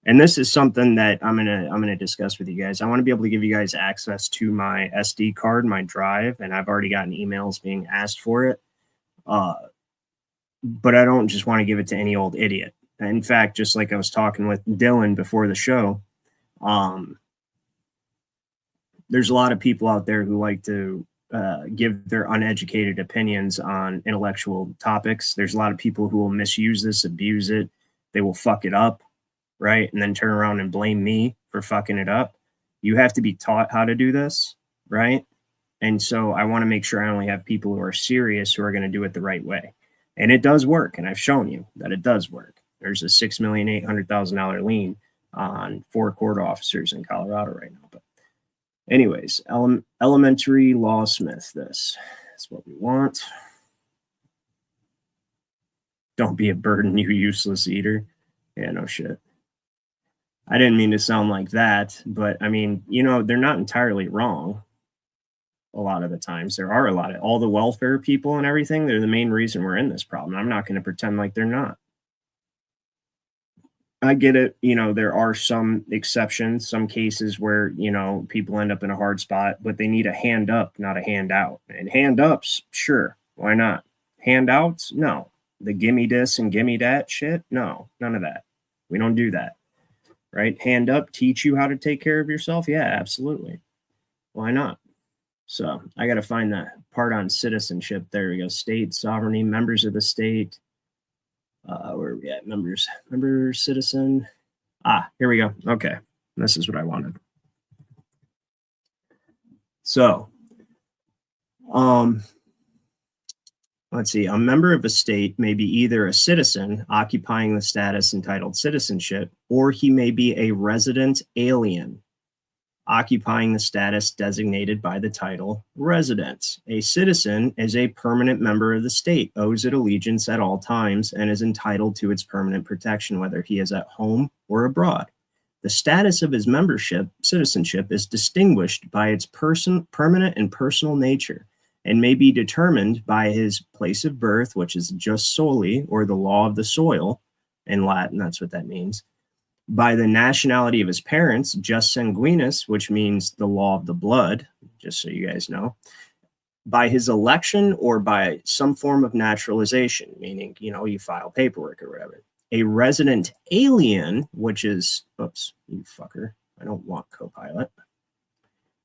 And this is something that I'm gonna discuss with you guys. I want to be able to give you guys access to my SD card, my drive, and I've already gotten emails being asked for it. But I don't just want to give it to any old idiot. In fact, just like I was talking with Dylan before the show, there's a lot of people out there who like to give their uneducated opinions on intellectual topics. There's a lot of people who will misuse this, abuse it. They will fuck it up, right? And then turn around and blame me for fucking it up. You have to be taught how to do this, right? And so I want to make sure I only have people who are serious, who are going to do it the right way. And it does work. And I've shown you that it does work. There's a $6,800,000 lien on 4 court officers in Colorado right now. But anyways, elementary law Smith, this is what we want. Don't be a burden, you useless eater. Yeah, no shit. I didn't mean to sound like that, but I mean, they're not entirely wrong. A lot of the times there are all the welfare people and everything. They're the main reason we're in this problem. I'm not going to pretend like they're not. I get it. There are some exceptions, some cases where, people end up in a hard spot, but they need a hand up, not a handout. And hand ups, sure. Why not? Handouts? No. The gimme this and gimme that shit? No, none of that. We don't do that. Right? Hand up, teach you how to take care of yourself? Yeah, absolutely. Why not? So I got to find that part on citizenship. There we go. State sovereignty, members of the state. Where are we at? Members, citizen. Here we go. Okay. This is what I wanted. So, let's see. A member of a state may be either a citizen occupying the status entitled citizenship or he may be a resident alien, occupying the status designated by the title residence. A citizen is a permanent member of the state, owes it allegiance at all times, and is entitled to its permanent protection, whether he is at home or abroad. The status of his citizenship, is distinguished by its permanent and personal nature, and may be determined by his place of birth, which is jus soli, or the law of the soil, in Latin, that's what that means, by the nationality of his parents, jus sanguinis, which means the law of the blood, just so you guys know, by his election or by some form of naturalization, meaning, you file paperwork or whatever. A resident alien, which is, oops, you fucker, I don't want Copilot.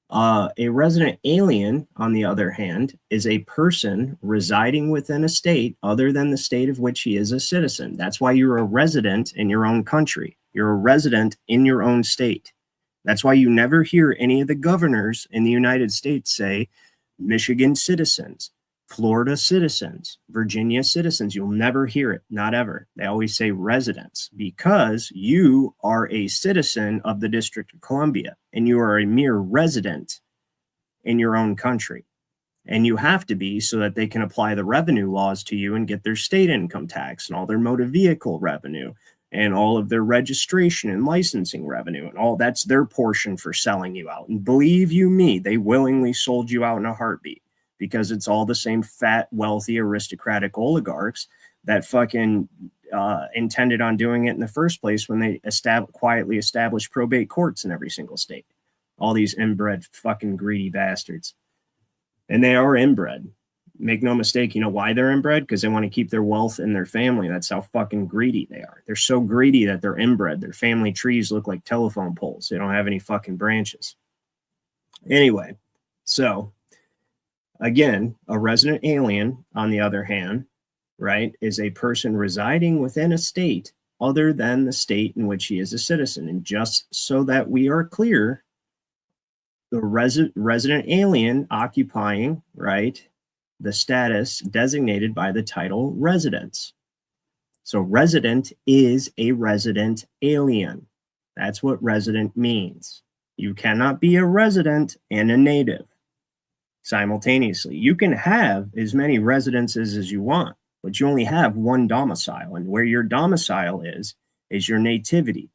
A resident alien, on the other hand, is a person residing within a state other than the state of which he is a citizen. That's why you're a resident in your own country. You're a resident in your own state. That's why you never hear any of the governors in the United States say Michigan citizens, Florida citizens, Virginia citizens. You'll never hear it, not ever. They always say residents, because you are a citizen of the District of Columbia and you are a mere resident in your own country. And you have to be, so that they can apply the revenue laws to you and get their state income tax and all their motor vehicle revenue and all of their registration and licensing revenue, and all that's their portion for selling you out. And believe you me, they willingly sold you out in a heartbeat, because it's all the same fat, wealthy, aristocratic oligarchs that fucking intended on doing it in the first place when they quietly established probate courts in every single state. All these inbred fucking greedy bastards. And they are inbred. Make no mistake, you know why they're inbred? Because they want to keep their wealth in their family. That's how fucking greedy they are. They're so greedy that they're inbred. Their family trees look like telephone poles. They don't have any fucking branches. Anyway, so again, a resident alien, on the other hand, right, is a person residing within a state other than the state in which he is a citizen. And just so that we are clear, the resident alien occupying, right, the status designated by the title residence. So resident is a resident alien. That's what resident means. You cannot be a resident and a native simultaneously. You can have as many residences as you want, but you only have one domicile, and where your domicile is your nativity.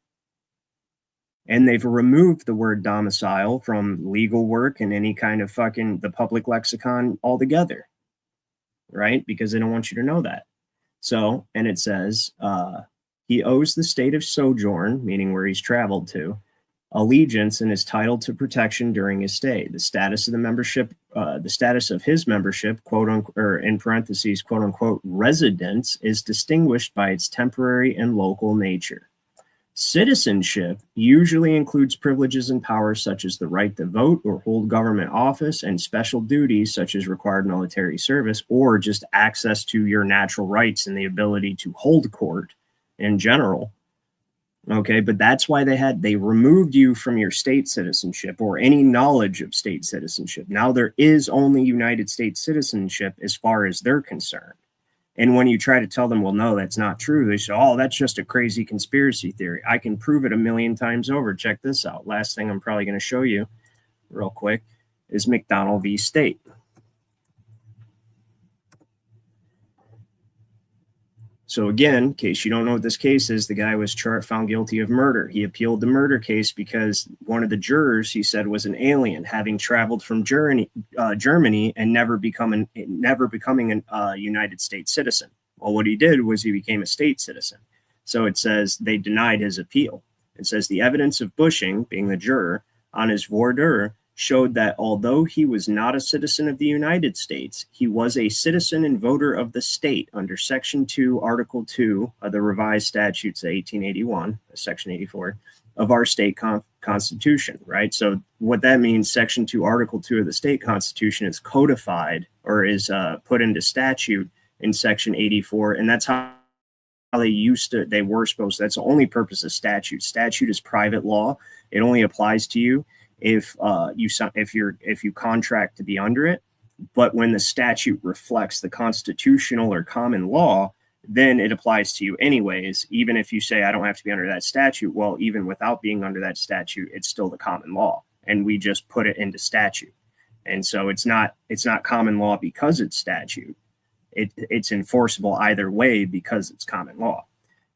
And they've removed the word domicile from legal work and any kind of fucking the public lexicon altogether, right? Because they don't want you to know that. So, and it says, he owes the state of sojourn, meaning where he's traveled to, allegiance and is titled to protection during his stay. The status of the membership, the status of his membership, quote unquote, or in parentheses, quote unquote, residence, is distinguished by its temporary and local nature. Citizenship usually includes privileges and powers such as the right to vote or hold government office, and special duties such as required military service, or just access to your natural rights and the ability to hold court in general. Okay, but that's why they removed you from your state citizenship or any knowledge of state citizenship. Now there is only United States citizenship as far as they're concerned. And when you try to tell them, well, no, that's not true, they say, oh, that's just a crazy conspiracy theory. I can prove it a million times over. Check this out. Last thing I'm probably going to show you real quick is McDonald v. State. So again, in case you don't know what this case is, the guy was found guilty of murder. He appealed the murder case because one of the jurors, he said, was an alien, having traveled from Germany and never becoming a United States citizen. Well, what he did was he became a state citizen. So it says they denied his appeal. It says the evidence of Bushing, being the juror, on his voir dire showed that although he was not a citizen of the United States, he was a citizen and voter of the state under Section 2, Article 2 of the revised statutes of 1881, Section 84, of our state constitution, right? So what that means, Section 2, Article 2 of the state constitution is codified or is put into statute in Section 84, and that's how they were supposed to. That's the only purpose of statute. Statute is private law. It only applies to you if you contract to be under it. But when the statute reflects the constitutional or common law, then it applies to you anyways. Even if you say, I don't have to be under that statute. Well, even without being under that statute, it's still the common law. And we just put it into statute. And so it's not common law because it's statute. It's enforceable either way because it's common law,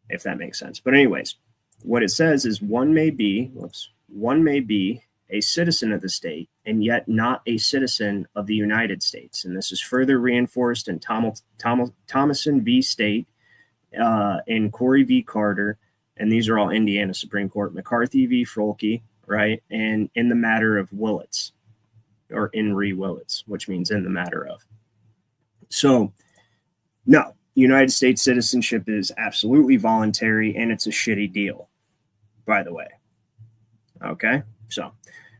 if that makes sense. But anyways, what it says is one may be a citizen of the state and yet not a citizen of the United States. And this is further reinforced in Thomason v. State, in Corey v. Carter, and these are all Indiana Supreme Court, McCarthy v. Frolke, right? And in the matter of Willits, or in re Willits, which means in the matter of. So, no, United States citizenship is absolutely voluntary, and it's a shitty deal, by the way. Okay, so,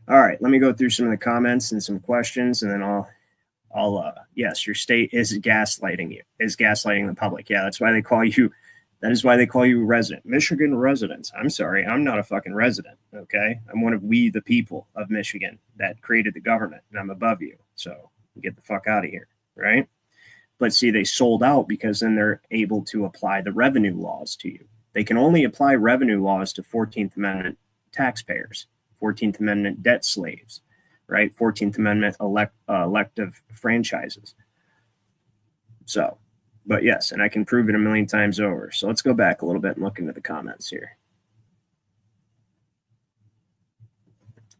all right, let me go through some of the comments and some questions, and then I'll yes, your state is gaslighting you, is gaslighting the public. Yeah, that is why they call you resident, Michigan residents. I'm sorry, I'm not a fucking resident, okay? I'm one of we the people of Michigan that created the government, and I'm above you, so get the fuck out of here, right? But see, they sold out because then they're able to apply the revenue laws to you. They can only apply revenue laws to 14th Amendment taxpayers, 14th Amendment debt slaves, right? 14th Amendment elective franchises. So, but yes, and I can prove it a million times over. So let's go back a little bit and look into the comments here.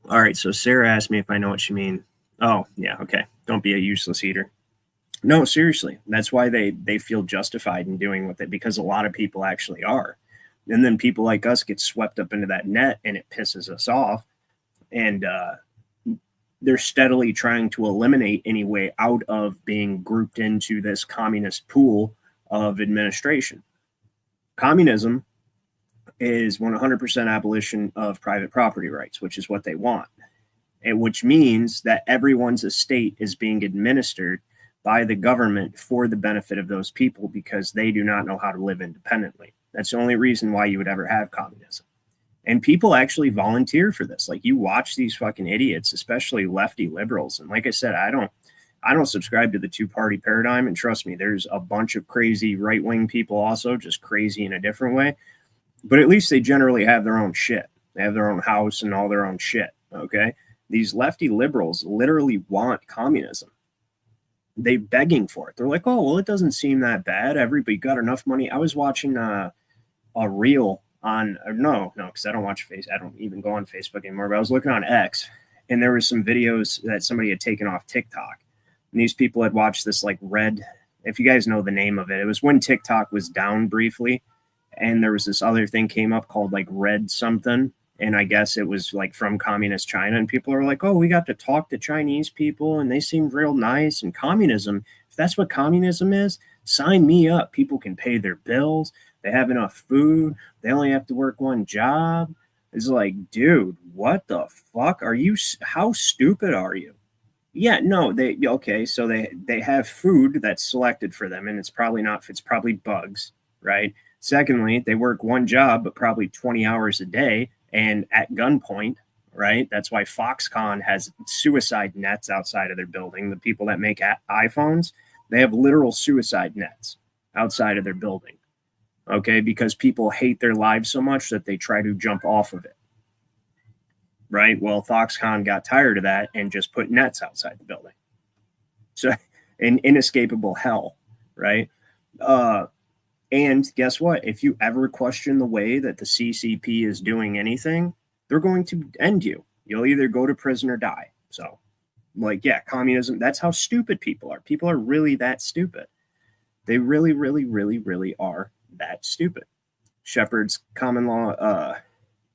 All right, so Sarah asked me if I know what you mean. Oh, yeah, okay. Don't be a useless eater. No, seriously. That's why they feel justified in doing what because a lot of people actually are. And then people like us get swept up into that net and it pisses us off. And they're steadily trying to eliminate any way out of being grouped into this communist pool of administration. Communism is 100% abolition of private property rights, which is what they want. And which means that everyone's estate is being administered by the government for the benefit of those people because they do not know how to live independently. That's the only reason why you would ever have communism. And people actually volunteer for this. Like, you watch these fucking idiots, especially lefty liberals. And like I said, I don't subscribe to the two-party paradigm. And trust me, there's a bunch of crazy right-wing people also, just crazy in a different way. But at least they generally have their own shit. They have their own house and all their own shit, okay? These lefty liberals literally want communism. They're begging for it. They're like, oh, well, it doesn't seem that bad. Everybody got enough money. I was watching a reel on, no, because I don't even go on Facebook anymore, but I was looking on X, and there was some videos that somebody had taken off TikTok. And these people had watched this like Red, if you guys know the name of it, it was when TikTok was down briefly, and there was this other thing came up called like Red something. And I guess it was like from communist China. And people are like, oh, we got to talk to Chinese people and they seemed real nice. And communism, if that's what communism is, sign me up. People can pay their bills. They have enough food. They only have to work one job. It's like, dude, what the fuck are you? How stupid are you? Yeah, no, okay. So they have food that's selected for them. And it's probably bugs, right? Secondly, they work one job, but probably 20 hours a day. And at gunpoint, right? That's why Foxconn has suicide nets outside of their building. The people that make iPhones, they have literal suicide nets outside of their building, okay? Because people hate their lives so much that they try to jump off of it, right? Well, Foxconn got tired of that and just put nets outside the building. So, an inescapable hell, right? And guess what? If you ever question the way that the CCP is doing anything, they're going to end you. You'll either go to prison or die. So, like, yeah, communism, that's how stupid people are. People are really that stupid. They really, really, really, really are that stupid. Shepard's common law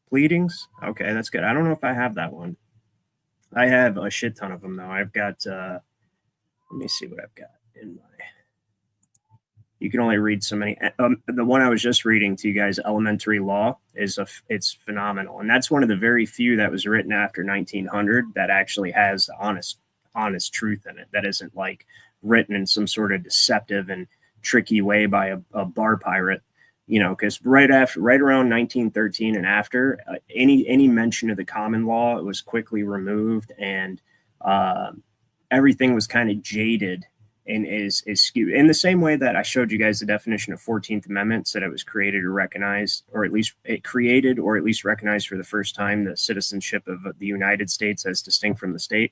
pleadings. Okay, that's good. I don't know if I have that one. I have a shit ton of them, though. I've got, let me see what I've got in my... You can only read so many. The one I was just reading to you guys, Elementary Law, it's phenomenal. And that's one of the very few that was written after 1900 that actually has honest truth in it. That isn't like written in some sort of deceptive and tricky way by a bar pirate, you know, because right around 1913 and after, any mention of the common law, it was quickly removed, and everything was kind of jaded and is skewed in the same way that I showed you guys the definition of 14th Amendment, said it was created or recognized, or at least it created or at least recognized for the first time the citizenship of the United States as distinct from the state.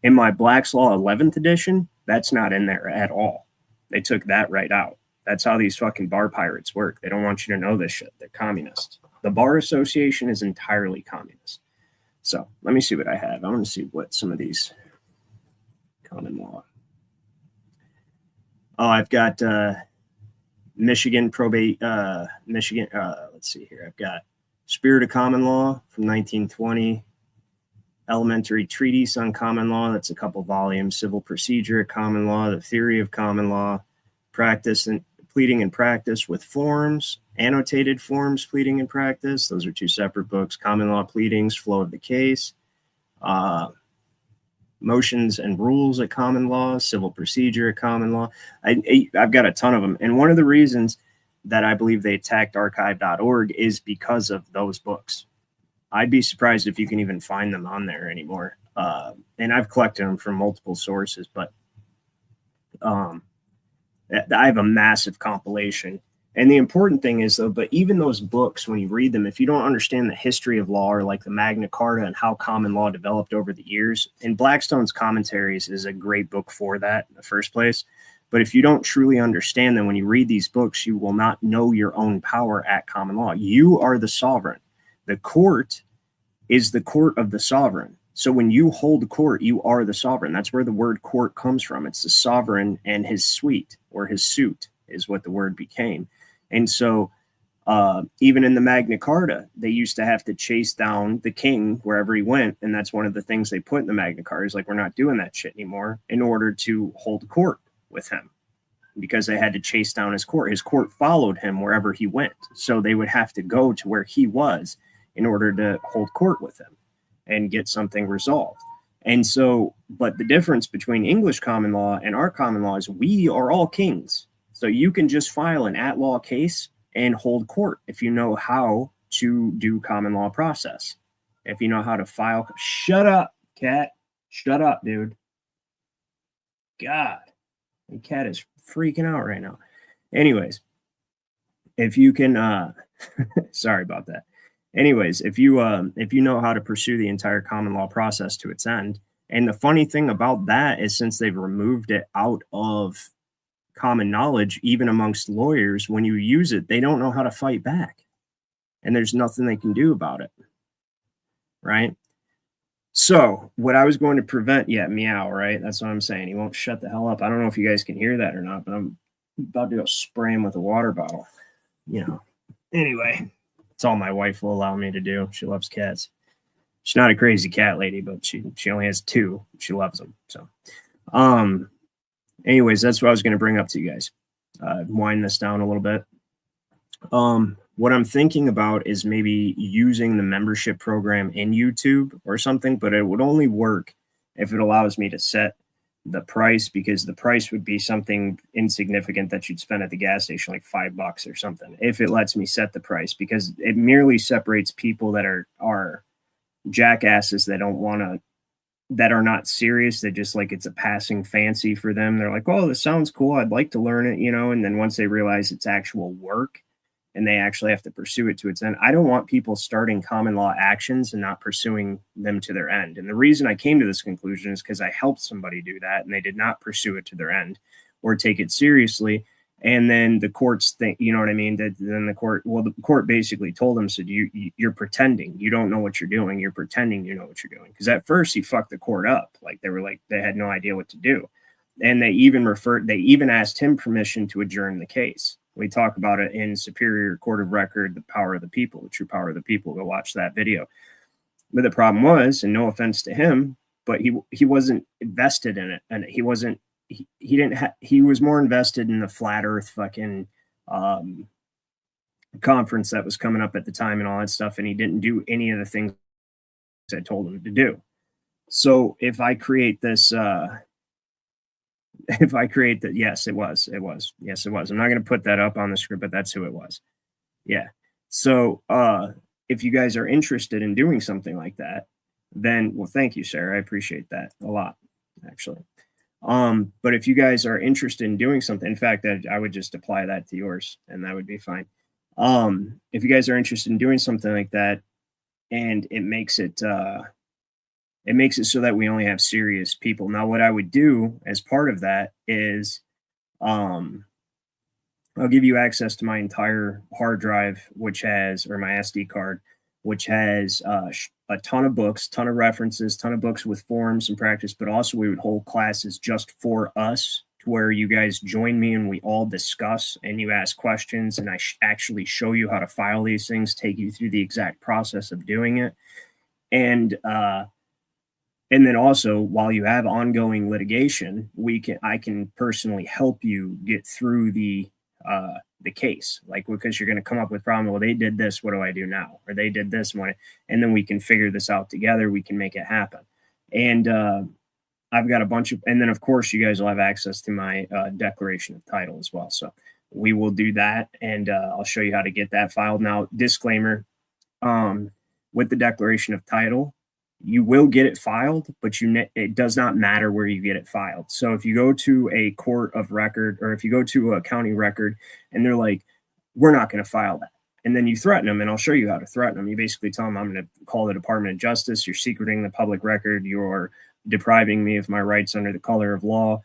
In my Black's Law 11th edition, that's not in there at all. They took that right out. That's how these fucking bar pirates work. They don't want you to know this shit. They're communists. The Bar Association is entirely communist. So let me see what I have. I want to see what some of these common law. Oh, I've got Michigan probate, Michigan. Let's see here. I've got Spirit of Common Law from 1920, Elementary Treatise on Common Law. That's a couple volumes. Civil Procedure of Common Law, The Theory of Common Law, Practice and Pleading and Practice with Forms, Annotated Forms, Pleading and Practice. Those are two separate books. Common Law Pleadings, Flow of the Case. Motions and Rules at Common Law, Civil Procedure at Common Law. I've got a ton of them. And one of the reasons that I believe they attacked archive.org is because of those books. I'd be surprised if you can even find them on there anymore. And I've collected them from multiple sources, but I have a massive compilation. And the important thing is, though, but even those books, when you read them, if you don't understand the history of law or like the Magna Carta and how common law developed over the years, and Blackstone's Commentaries is a great book for that in the first place. But if you don't truly understand them, when you read these books, you will not know your own power at common law. You are the sovereign. The court is the court of the sovereign. So when you hold court, you are the sovereign. That's where the word court comes from. It's the sovereign and his suite, or his suit is what the word became. And so even in the Magna Carta, they used to have to chase down the king wherever he went. And that's one of the things they put in the Magna Carta is like, we're not doing that shit anymore in order to hold court with him, because they had to chase down his court. His court followed him wherever he went. So they would have to go to where he was in order to hold court with him and get something resolved. And so, but the difference between English common law and our common law is we are all kings. So you can just file an at-law case and hold court if you know how to do common law process. If you know how to file. Shut up, cat. Shut up, dude. God. The cat is freaking out right now. Anyways, if you can, sorry about that. Anyways, if you know how to pursue the entire common law process to its end, and the funny thing about that is since they've removed it out of common knowledge, even amongst lawyers, when you use it, they don't know how to fight back, and there's nothing they can do about it, right? So what I was going to prevent, meow, right? That's what I'm saying. He won't shut the hell up. I don't know if you guys can hear that or not, but I'm about to go spray him with a water bottle, Anyway, it's all my wife will allow me to do. She loves cats. She's not a crazy cat lady, but she only has two. She loves them. So, anyways, that's what I was going to bring up to you guys. Wind this down a little bit. What I'm thinking about is maybe using the membership program in YouTube or something, but it would only work if it allows me to set the price, because the price would be something insignificant that you'd spend at the gas station, like $5 or something, if it lets me set the price, because it merely separates people that are jackasses that don't want to, that are not serious. They just like, it's a passing fancy for them. They're like, oh, this sounds cool, I'd like to learn it, and then once they realize it's actual work and they actually have to pursue it to its end. I don't want people starting common law actions and not pursuing them to their end. And the reason I came to this conclusion is because I helped somebody do that and they did not pursue it to their end or take it seriously. And then the courts think, you know what I mean? Then the court basically told them, said, you're pretending. You don't know what you're doing. You're pretending you know what you're doing. Because at first he fucked the court up. Like they had no idea what to do. And they even asked him permission to adjourn the case. We talk about it in Superior Court of Record, The Power of the People, The True Power of the People. Go watch that video. But the problem was, and no offense to him, but he wasn't invested in it. And he was more invested in the flat earth fucking conference that was coming up at the time and all that stuff. And he didn't do any of the things I told him to do. So if I create this, yes, it was. Yes, it was. I'm not going to put that up on the script, but that's who it was. Yeah. So if you guys are interested in doing something like that, then, well, thank you, Sarah. I appreciate that a lot, actually. But if you guys are interested in doing something, in fact, I would just apply that to yours and that would be fine. If you guys are interested in doing something like that, and it makes it so that we only have serious people. Now, what I would do as part of that is, I'll give you access to my entire hard drive, or my SD card, which has a ton of books, ton of references, ton of books with forums and practice, but also we would hold classes just for us, to where you guys join me and we all discuss and you ask questions, and I actually show you how to file these things, take you through the exact process of doing it. And then also, while you have ongoing litigation, I can personally help you get through the case, like, because you're going to come up with problem. Well, they did this. What do I do now? Or they did this one, and then we can figure this out together. We can make it happen. And I've got a bunch of, and then of course you guys will have access to my declaration of title as well. So we will do that, and I'll show you how to get that filed. Now, disclaimer, with the declaration of title, you will get it filed, but it does not matter where you get it filed. So if you go to a court of record, or if you go to a county record and they're like, we're not going to file that, and then you threaten them, and I'll show you how to threaten them. You basically tell them, I'm going to call the Department of Justice. You're secreting the public record. You're depriving me of my rights under the color of law.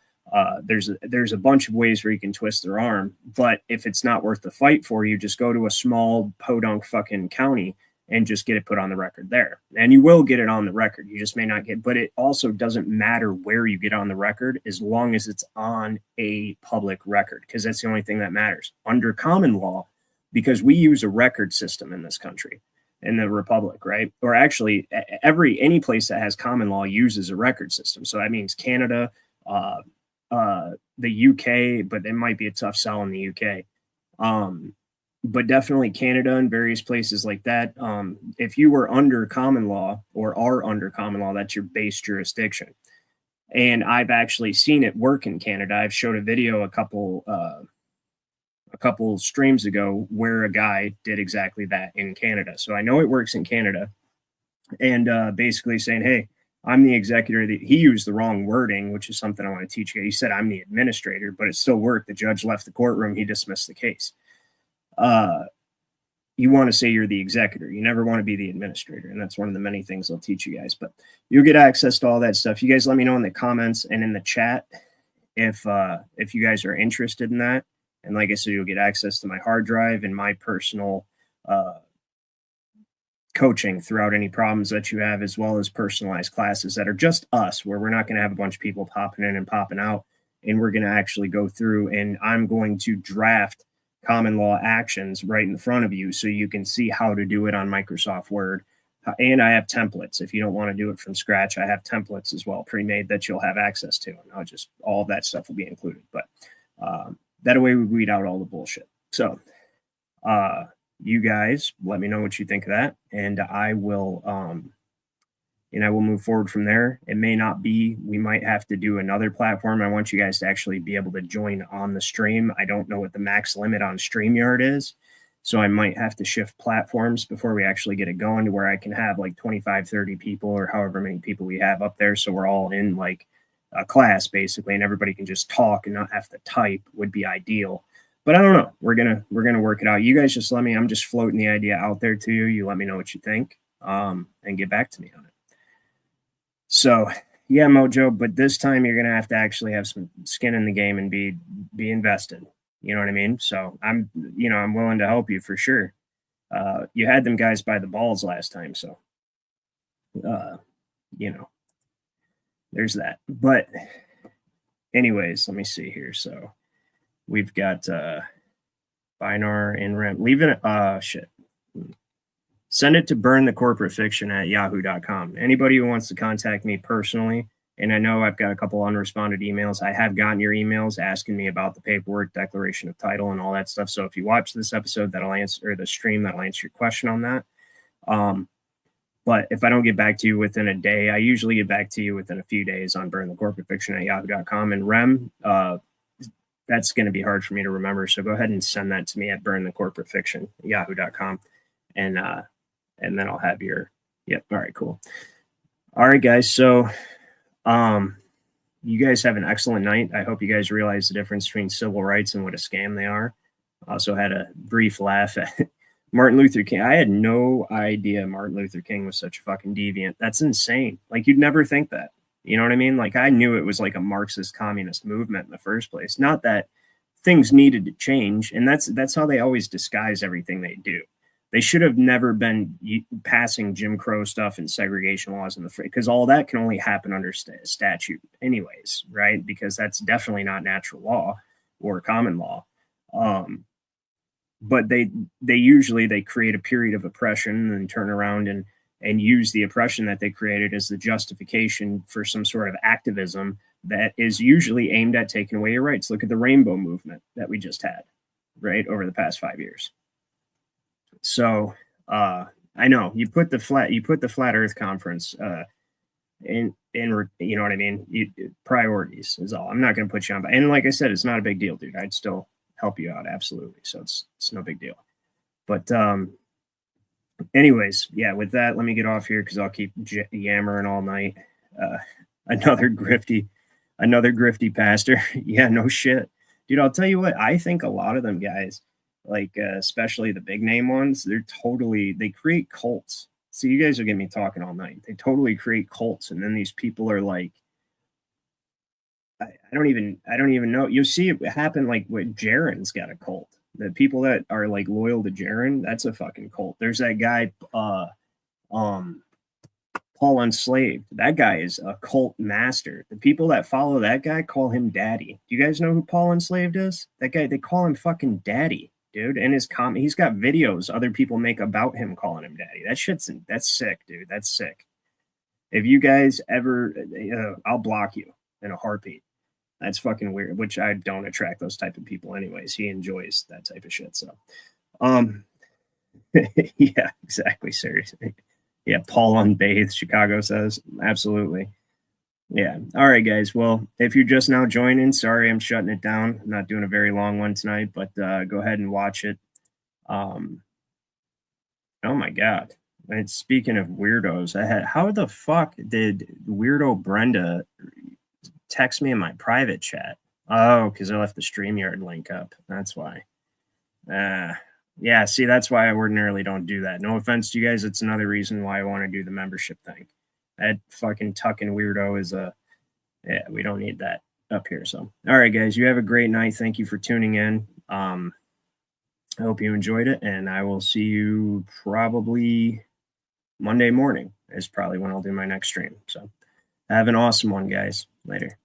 There's a bunch of ways where you can twist their arm, but if it's not worth the fight for you, just go to a small podunk fucking county and just get it put on the record there. And you will get it on the record. You just may not get, but it also doesn't matter where you get on the record, as long as it's on a public record, because that's the only thing that matters. Under common law, because we use a record system in this country, in the Republic, right? Or actually, any place that has common law uses a record system. So that means Canada, the UK, but it might be a tough sell in the UK. But definitely Canada and various places like that. If you were under common law, or are under common law, that's your base jurisdiction. And I've actually seen it work in Canada. I've showed a video a couple streams ago where a guy did exactly that in Canada. So I know it works in Canada. And basically saying, hey, I'm the executor. He used the wrong wording, which is something I want to teach you. He said, I'm the administrator, but it still worked. The judge left the courtroom. He dismissed the case. You want to say you're the executor. You never want to be the administrator. And that's one of the many things I'll teach you guys. But you'll get access to all that stuff. You guys let me know in the comments and in the chat if you guys are interested in that. And like I said, you'll get access to my hard drive and my personal coaching throughout any problems that you have, as well as personalized classes that are just us, where we're not going to have a bunch of people popping in and popping out. And we're going to actually go through, and I'm going to draft common law actions right in front of you so you can see how to do it on Microsoft Word. And I have templates. If you don't want to do it from scratch, I have templates as well, pre-made, that you'll have access to. And all of that stuff will be included. But that way we weed out all the bullshit. So you guys let me know what you think of that, and I will move forward from there. It may not be, we might have to do another platform. I want you guys to actually be able to join on the stream. I don't know what the max limit on StreamYard is, so I might have to shift platforms before we actually get it going, to where I can have like 25, 30 people, or however many people we have up there. So we're all in like a class basically, and everybody can just talk and not have to type, would be ideal. But I don't know. We're gonna work it out. You guys just let me. I'm just floating the idea out there to you. You let me know what you think, and get back to me on it. So yeah, Mojo. But this time you're gonna have to actually have some skin in the game and be invested. You know what I mean? So I'm willing to help you for sure. You had them guys by the balls last time, so there's that. But anyways, let me see here. So we've got Binar and Rem. Leaving it. Shit. Send it to burnthecorporatefiction@yahoo.com. Anybody who wants to contact me personally, and I know I've got a couple unresponded emails. I have gotten your emails asking me about the paperwork, declaration of title, and all that stuff. So if you watch this episode, that'll answer, or the stream, that'll answer your question on that. But if I don't get back to you within a day, I usually get back to you within a few days on burnthecorporatefiction@yahoo.com. And Rem, that's going to be hard for me to remember. So go ahead and send that to me at burnthecorporatefiction@yahoo.com. And then I'll have your, yep. All right, cool. All right, guys. So, you guys have an excellent night. I hope you guys realize the difference between civil rights and what a scam they are. Also had a brief laugh at Martin Luther King. I had no idea Martin Luther King was such a fucking deviant. That's insane. Like, you'd never think that. You know what I mean? Like, I knew it was like a Marxist communist movement in the first place. Not that things needed to change. And that's how they always disguise everything they do. They should have never been passing Jim Crow stuff and segregation laws in the because all that can only happen under statute anyways, right? Because that's definitely not natural law or common law. But they usually create a period of oppression and turn around and use the oppression that they created as the justification for some sort of activism that is usually aimed at taking away your rights. Look at the rainbow movement that we just had, right, over the past 5 years. So I know you put the flat Earth conference in you know what I mean. Priorities is all. I'm not going to put you on, and like I said, it's not a big deal, dude. I'd still help you out, absolutely. So it's no big deal. But anyways, yeah. With that, let me get off here because I'll keep yammering all night. Another grifty pastor. Yeah, no shit, dude. I'll tell you what. I think a lot of them guys, like especially the big name ones, they create cults. So you guys will get me talking all night. They totally create cults, and then these people are like, I don't even know. You'll see it happen like with Jaron's got a cult. The people that are like loyal to Jaron, that's a fucking cult. There's that guy, Paul Enslaved. That guy is a cult master. The people that follow that guy call him daddy. Do you guys know who Paul Enslaved is? That guy, they call him fucking daddy, dude. And he's got videos other people make about him calling him daddy. That's sick, dude. That's sick. If you guys ever, I'll block you in a heartbeat. That's fucking weird, which I don't attract those type of people anyways. He enjoys that type of shit. So, yeah, exactly. Seriously. Yeah. Paul Unbathed, Chicago says. Absolutely. Yeah. All right, guys. Well, if you're just now joining, sorry, I'm shutting it down. I'm not doing a very long one tonight, but go ahead and watch it. Oh my God. And speaking of weirdos, how the fuck did weirdo Brenda text me in my private chat? Oh, because I left the StreamYard link up. That's why. Yeah, see, that's why I ordinarily don't do that. No offense to you guys. It's another reason why I want to do the membership thing. That fucking tucking weirdo is yeah, we don't need that up here. So, all right, guys, you have a great night. Thank you for tuning in. I hope you enjoyed it, and I will see you probably Monday morning is probably when I'll do my next stream. So have an awesome one, guys. Later.